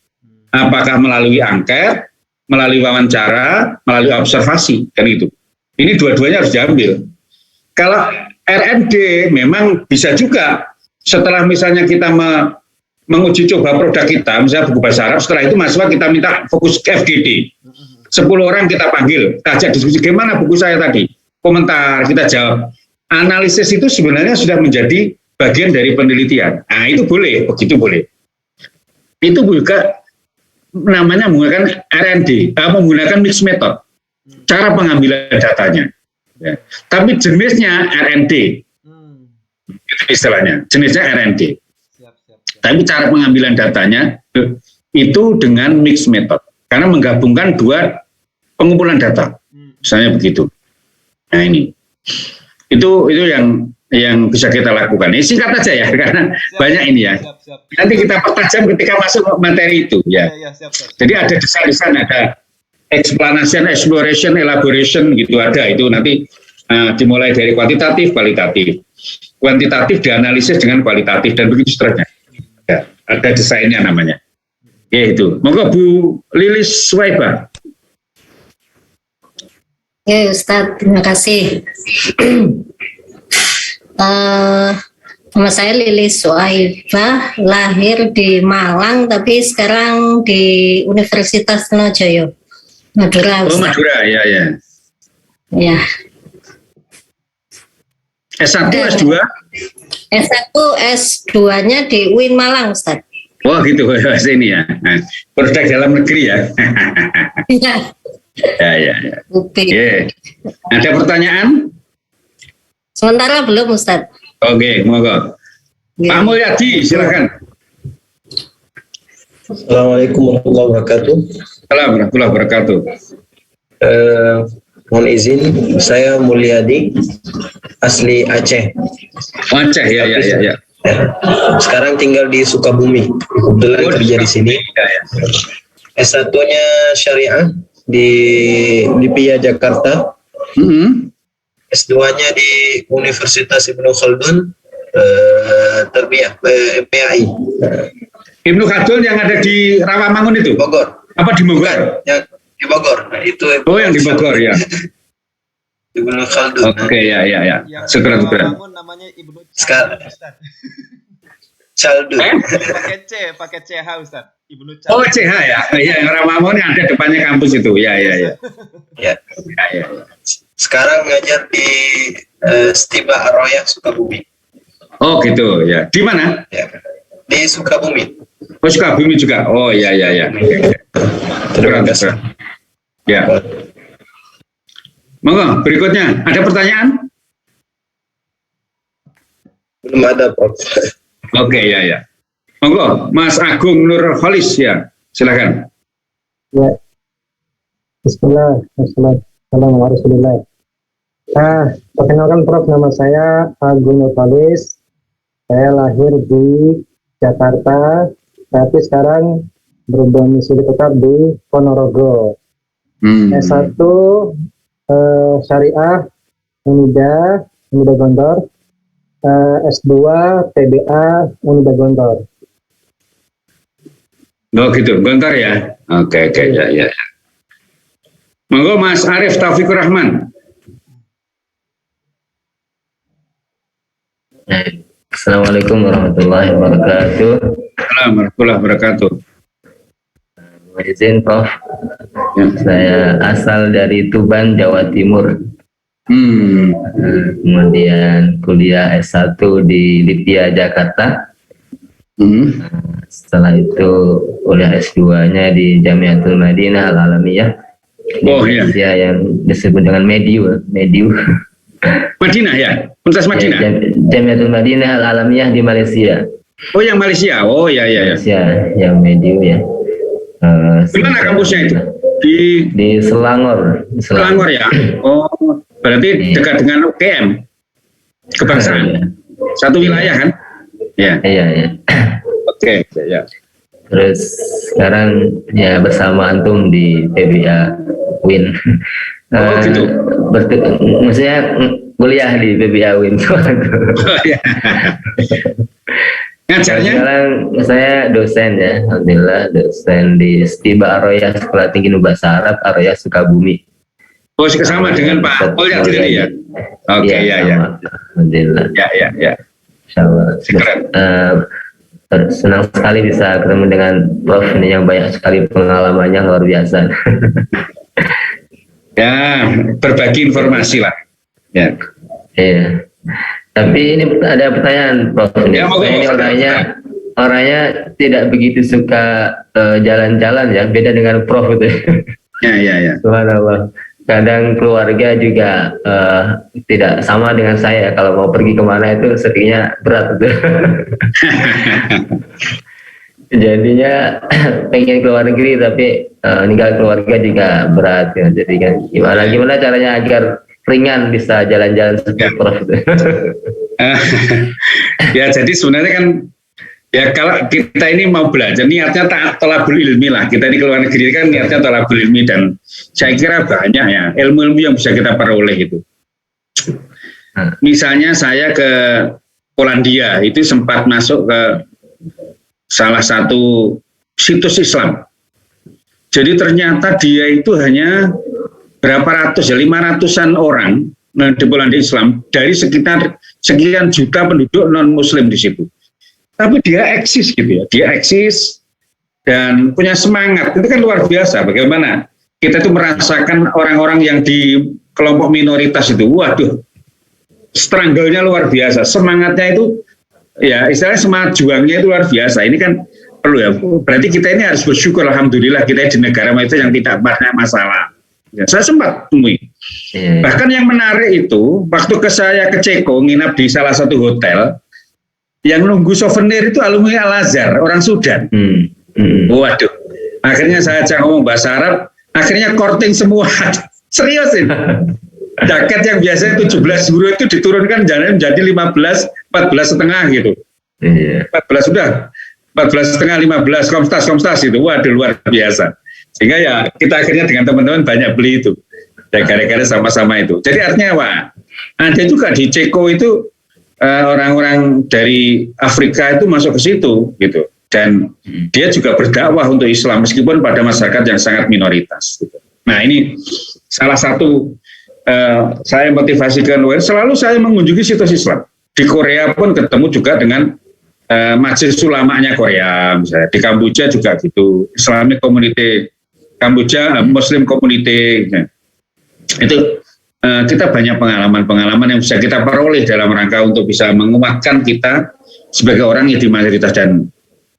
Apakah melalui angket, melalui wawancara, melalui observasi, kan itu. Ini dua-duanya harus diambil. Kalau R&D memang bisa juga setelah misalnya kita menguji coba produk kita, misalnya buku bahasa Arab, setelah itu mahasiswa kita minta fokus ke FGD. 10 orang kita panggil, kita ajak diskusi, gimana buku saya tadi? Komentar, kita jawab. Analisis itu sebenarnya sudah menjadi bagian dari penelitian. Nah, itu boleh, begitu boleh. Itu juga namanya menggunakan R&D, menggunakan mixed method. Cara pengambilan datanya. Ya. Tapi jenisnya R&D. Itu istilahnya, jenisnya R&D. Tapi cara pengambilan datanya itu dengan mixed method. Karena menggabungkan dua pengumpulan data. Misalnya begitu. Nah ini. Itu yang bisa kita lakukan. Ini singkat aja ya, karena banyak ini ya. Nanti kita pertajam ketika masuk materi itu ya. Jadi ada desain, ada explanation, exploration, elaboration gitu ada. Itu nanti dimulai dari kuantitatif, kualitatif. Kuantitatif dianalisis dengan kualitatif dan begitu seterusnya. Ya, ada desainnya namanya. Ya itu. Monggo Bu Lilis Suwaiba. Ya Ustadz, terima kasih. Nama saya Lilis Suwaiba, lahir di Malang tapi sekarang di Universitas Nojoyo, Madura. Oh Madura, ya ya. Ya. S1, S2? S1, S2-nya di UIN Malang, Ustaz. Oh gitu, ini ya. Produk dalam negeri ya. Iya. Ya. Yeah. Ada pertanyaan? Sementara belum, Ustaz. Oke, monggo. Ya. Pak Mulyadi, silakan. Assalamualaikum warahmatullahi wabarakatuh. Assalamualaikum warahmatullahi wabarakatuh. Mohon izin, saya Mulyadi, asli Aceh. Aceh, ya. Sekarang tinggal di Sukabumi. Kebetulan kerja di sini. S1-nya syariah di LIPIA Jakarta. S2-nya di Universitas Ibnu Khaldun, Terbiyah, PAI. Ibnu Khaldun yang ada di Rawamangun itu? Bogor. Apa di Bogor? Yang di Bogor. Nah, itu yang di Bogor ya. Ibnu Khaldun. Oke, ya. Segera. Namanya Ibnu Sekarang. Khaldun. Pakai CH Ustaz. Ibnu Khaldun. Oh, CH ya. Iya, yang Rawamangun yang ada depannya kampus itu. Ya. Ya. Sekarang ngajar di Stiba Arroya Sukabumi. Oh, gitu ya. Di mana? Ya. Di Sukabumi. Oh, Sukabumi juga. Oh, ya. Terima kasih. Ya. Monggo, berikutnya. Ada pertanyaan? Belum ada, Prof. Oke, ya. Monggo, Mas Agung Nurholis ya. Silakan. Ya. Bismillah. Assalamualaikum warahmatullahi wabarakatuh. Perkenalkan Prof, nama saya Agung Nurholis. Saya lahir di Jakarta, tapi sekarang berdomisili tetap di Ponorogo. S1 Syariah Unida Gondor, S2 TBA Unida Gondor. Oh gitu, Gontor ya. Oke, ya. Monggo Mas Arif Taufikur Rahman. Assalamualaikum warahmatullahi wabarakatuh. Assalamualaikum warahmatullahi wabarakatuh. Mohon izin Prof. Ya. Saya asal dari Tuban, Jawa Timur. Kemudian kuliah S1 di LIPIA Jakarta. Setelah itu kuliah S2-nya di Jamiatul Madinah Al-Alamiyah. Indonesia yang disebut dengan Mediu. Madinah ya? Universitas Madinah? Jamiatul Madinah Al-Alamiyah di Malaysia. Oh, yang Malaysia. Oh, ya. Malaysia, yang Mediu ya. Di mana kampusnya itu? Di Selangor. Selangor ya? Oh, berarti dekat dengan UGM. Kebangsaan. Satu wilayah kan? Ya. Iya. Oke, ya. Terus sekarang ya bersama antum di PBA Win. Gitu. Maksudnya kuliah di PBA Win. Ngajarnya? Sekarang saya dosen ya, alhamdulillah dosen di Stiba Aroya Sekolah Tinggi Bahasa Arab Aroya Sukabumi. Oh, sama dengan Pak Pol yang tadi ya? Oke, ya. Alhamdulillah. Ya. Insyaallah. Senang sekali bisa ketemu dengan Prof ini yang banyak sekali pengalamannya luar biasa. Ya, berbagi informasi lah. Ya. Iya. Tapi ini ada pertanyaan, Prof. Ya, ini orangnya tidak begitu suka jalan-jalan ya, beda dengan Prof itu. Ya. Subhanallah. Kadang keluarga juga tidak sama dengan saya. Kalau mau pergi kemana itu seringnya berat itu. Jadinya pengen keluar negeri tapi ninggal keluarga juga berat ya. Jadi kan gimana caranya agar ringan bisa jalan-jalan seperti Prof itu. Ya, jadi sebenarnya kan ya kalau kita ini mau belajar niatnya thalabul ilmi lah. Kita di luar negeri kan niatnya thalabul ilmi dan saya kira banyak ya ilmu-ilmu yang bisa kita peroleh itu. Misalnya saya ke Polandia itu sempat masuk ke salah satu situs Islam. Jadi ternyata dia itu hanya berapa ratus ya 500-an orang di Polandia Islam dari sekitar sekian juta penduduk non Muslim di situ. Tapi dia eksis gitu ya, dia eksis dan punya semangat, itu kan luar biasa. Bagaimana kita tuh merasakan orang-orang yang di kelompok minoritas itu, waduh, struggle-nya luar biasa, semangatnya itu, ya istilahnya semangat juangnya itu luar biasa. Ini kan perlu ya, berarti kita ini harus bersyukur, alhamdulillah kita di negara itu yang tidak banyak masalah. Ya, saya sempat temui. Bahkan yang menarik itu, waktu saya ke Ceko, nginap di salah satu hotel, yang nunggu souvenir itu alumni Al-Azhar, orang Sudan. Waduh, akhirnya saya ajak ngomong bahasa Arab, akhirnya korting semua. Serius ini. Jaket yang biasanya 17 euro itu diturunkan jadi 15, 14 setengah gitu. 14 sudah, 14 setengah, 15, komstas itu. Waduh, luar biasa. Sehingga ya kita akhirnya dengan teman-teman banyak beli itu. Ya gara-gara sama-sama itu. Jadi artinya apa? Ada juga di Ceko itu orang-orang dari Afrika itu masuk ke situ gitu. Dan dia juga berdakwah untuk Islam meskipun pada masyarakat yang sangat minoritas gitu. Nah ini salah satu saya motivasikan, selalu saya mengunjungi situs Islam. Di Korea pun ketemu juga dengan majelis ulamanya Korea, misalnya di Kamboja juga gitu, Islamic Community Kamboja, Muslim Community, ya. Itu kita banyak pengalaman-pengalaman yang bisa kita peroleh dalam rangka untuk bisa menguatkan kita sebagai orang yang di mayoritas, dan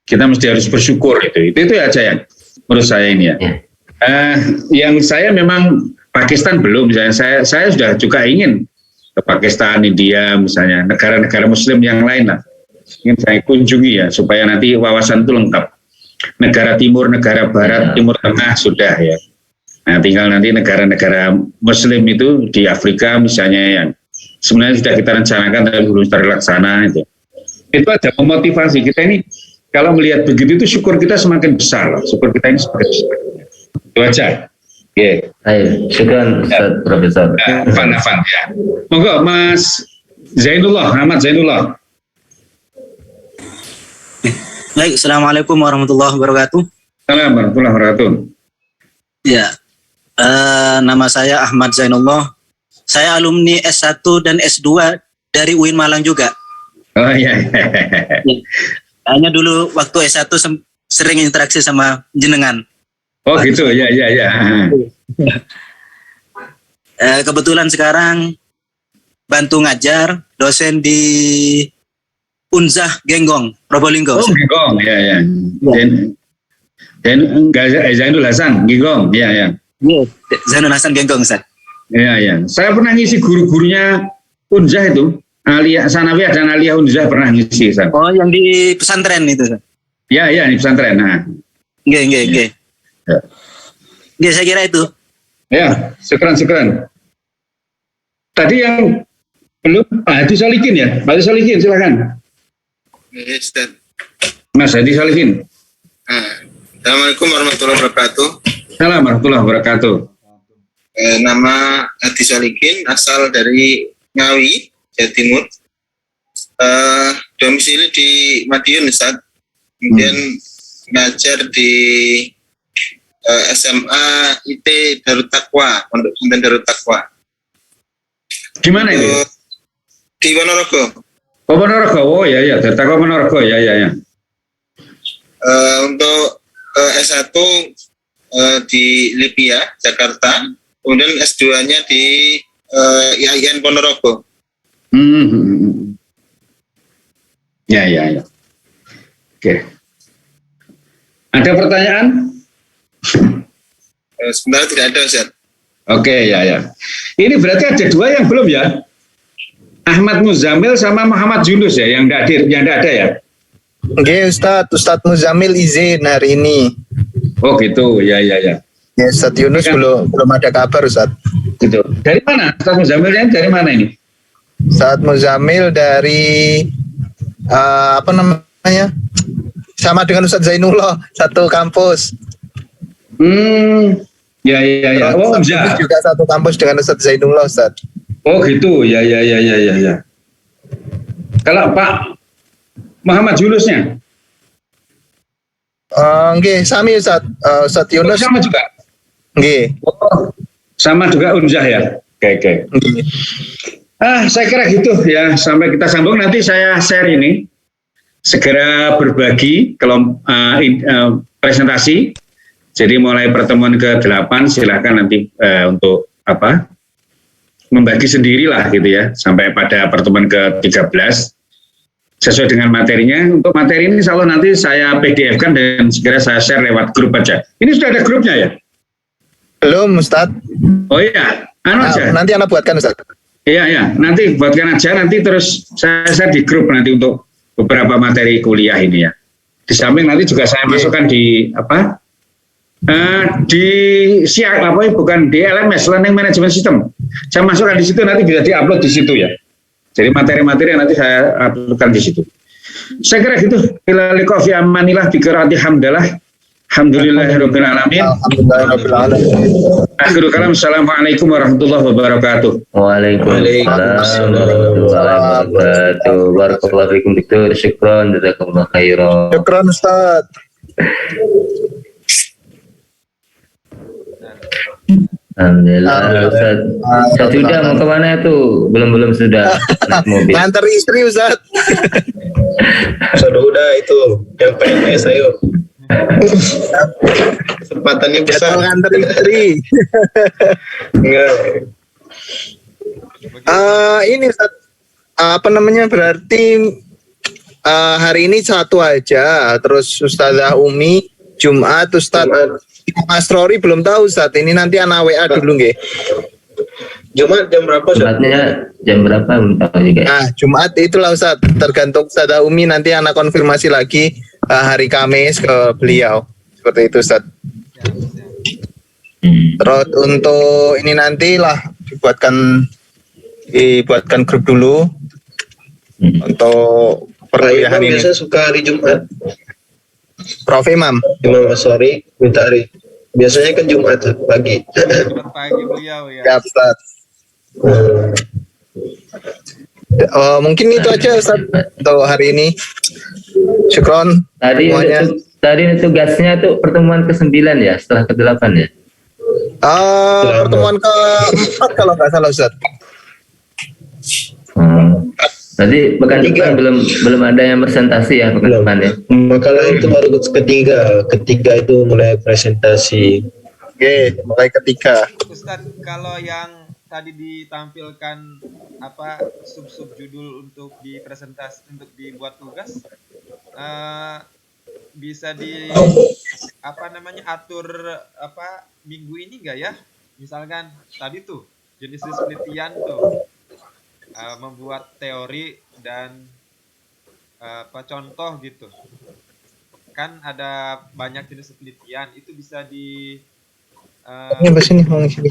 kita mesti harus bersyukur itu aja yang menurut saya ini ya. Yang saya memang Pakistan belum, misalnya saya sudah juga ingin ke Pakistan, India, misalnya negara-negara Muslim yang lain lah, ingin saya kunjungi ya supaya nanti wawasan itu lengkap. Negara Timur, negara Barat, Timur Tengah sudah ya. Nah, tinggal nanti negara-negara Muslim itu di Afrika misalnya yang sebenarnya sudah kita rencanakan tapi belum terlaksana itu. Itu ada memotivasi kita ini. Kalau melihat begitu itu syukur kita semakin besar loh. Syukur kita ini semakin besar. Itu aja. Yeah. Baik, syukran Ustaz Profesor. Afan ya. Monggo Mas Zainullah, Ahmad Zainullah. Baik, Assalamualaikum warahmatullahi wabarakatuh. Assalamualaikum warahmatullahi wabarakatuh. Ya, nama saya Ahmad Zainullah. Saya alumni S1 dan S2 dari UIN Malang juga. Oh iya. Hanya dulu waktu S1 sering interaksi sama jenengan. Oh gitu, ya. Kebetulan sekarang bantu ngajar, dosen di Unzah Genggong, Probolinggo. Oh Genggong, ya. Dan Zainul Hasan Genggong, ya. Zainul Hasan Genggong, Ustaz. Ya. Saya pernah ngisi guru-gurunya Unzah itu, Aliyah Sanawiyah dan Aliyah Unzah pernah ngisi. Ustaz. Oh, yang di pesantren itu, Ustaz. Ya, di pesantren. Nah. Nggih. Ya, saya kira itu. Ya, syukran. Tadi yang belum Pak Hadi Solikin ya, Pak Hadi Solikin silakan. Ustaz. Mas Hadi Solihin. Assalamualaikum warahmatullahi wabarakatuh. Assalamualaikum warahmatullahi wabarakatuh. Nama Hadi Solihin, asal dari Ngawi, Jawa Timur. Domisili di Madiun, Ustaz. Kemudian ngajar di SMA IT Darut Taqwa, Pondok Pesantren Darut Taqwa. Di mana ini? Di Ponorogo. Oh, Ponorogo. Oh ya ya, Darut Taqwa Ponorogo. Ya ya ya. Untuk S1 di Libya, Jakarta. Kemudian S2-nya di IAIN Ponorogo. Ya ya ya. Oke. Ada pertanyaan? Sebenarnya tidak ada, Ustaz. Oke, ya ya. Ini berarti ada dua yang belum ya? Ahmad Muzamil sama Muhammad Yunus ya yang tidak hadir, yang tidak ada ya? Oke, Ustadz Muzamil izin hari ini. Oh gitu, ya ya ya. Ya, Ustadz Yunus belum ada kabar, Ustadz. Gitu. Dari mana? Ustadz Muzamilnya dari mana ini? Ustadz Muzamil dari apa namanya? Sama dengan Ustadz Zainullah, satu kampus. Ya ya ya. Oh, Ustadz juga satu kampus dengan Ustadz Zainullah, Ustadz. Oh gitu, ya ya ya ya ya ya. Kalau Pak Muhammad Yunusnya? Nggih, sami Ustadz. Ustadz Yunus. Sama juga? Nggih. Oh, sama juga Unzah ya? Oke. Saya kira gitu ya. Sampai kita sambung nanti saya share ini. Segera berbagi presentasi. Jadi mulai pertemuan ke-8 silakan nanti untuk membagi sendirilah gitu ya sampai pada pertemuan ke-13 sesuai dengan materinya. Untuk materi ini insya Allah nanti saya PDF-kan dan segera saya share lewat grup aja. Ini sudah ada grupnya ya? Belum, Ustadz. Oh iya, aja. Nanti anak buatkan, Ustadz. Iya, nanti buatkan aja, nanti terus saya share di grup nanti untuk beberapa materi kuliah ini ya. Di samping nanti juga saya masukkan di di bukan di LMS, Learning Management System. Saya masukkan di situ, nanti bisa diupload di situ ya. Jadi materi-materi yang nanti saya uploadkan di situ. Saya kira gitu. Bila liqa fi amanillah bi qiraati hamdalah. Alhamdulillahirabbil alamin. Alhamdulillahirabbil alamin. Akhirul kalam. Assalamualaikum warahmatullahi wabarakatuh. Waalaikumsalam warahmatullahi wabarakatuh. Barakallahu fiikum Diktur. Syukran, jazakumullah khairan. Syukran, Ustaz. Alhamdulillah, Ustaz. Sudah mau kemana tuh? Belum sudah naik mobil. Ngantar istri, Ustaz. Sudah itu yang PNS ayo. Kesempatannya besar. Ngantar istri. Enggak. Ini Ustaz, berarti hari ini satu aja. Terus Ustazah Umi Jumat, Ustaz Mas Rory belum tahu Ustaz. Ini nanti anak WA dulu nggih. Jumat jam berapa? Jumatnya jam berapa belum tahu juga. Nah, Jumat itulah Ustaz. Tergantung Ustazah Umi, nanti anak konfirmasi lagi hari Kamis ke beliau. Seperti itu Ustaz. Terus untuk ini nantilah dibuatkan grup dulu untuk perkuliahan ini. Biasa suka hari Jumat. Prof Imam Sorry, minta hari. Biasanya kan Jumat pagi. Jumat pagi beliau ya. Ya Ustaz. Mungkin itu aja Ustaz untuk hari ini. Syukron. Tadi tugasnya tuh pertemuan ke-9 ya, setelah ke-8 ya. Pertemuan ke-4 kalau nggak salah Ustaz. Tadi pekan depan belum ada yang presentasi ya pekan depan ya. Makalah itu baru ketiga itu mulai presentasi. Oke, mulai ketiga. Ustadz, kalau yang tadi ditampilkan sub judul untuk dibuat tugas, bisa atur minggu ini enggak ya? Misalkan tadi tuh jenis penelitian tuh membuat teori dan contoh gitu. Kan ada banyak jenis penelitian, itu bisa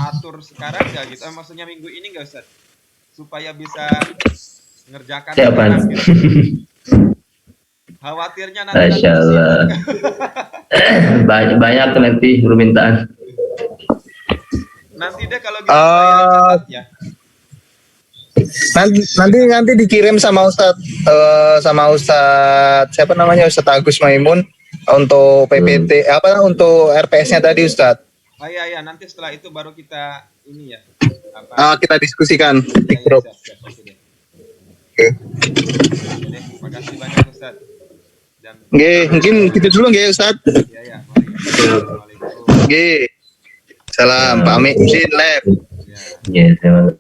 atur sekarang nggak gitu? Maksudnya minggu ini nggak Ustaz? Supaya bisa ngerjakan siapa? gitu. Khawatirnya nanti Masya Allah. Banyak nanti permintaan. nanti deh kalau gitu saya catat ya. Nanti dikirim sama Ustadz siapa namanya, Ustadz Agus Maimun untuk PPT untuk RPS-nya tadi, Ustadz. Oh iya, nanti setelah itu baru kita ini ya. Kita diskusikan di Ya, grup. siap, oke deh. Oke. Oke deh, makasih banyak Ustaz. Dan Oke, mungkin gitu dulu nggih, Ustadz. ya. Assalamualaikum. Oke. Salam, Pak Amin. Sin, Lab. Ya. Ya, terima kasih.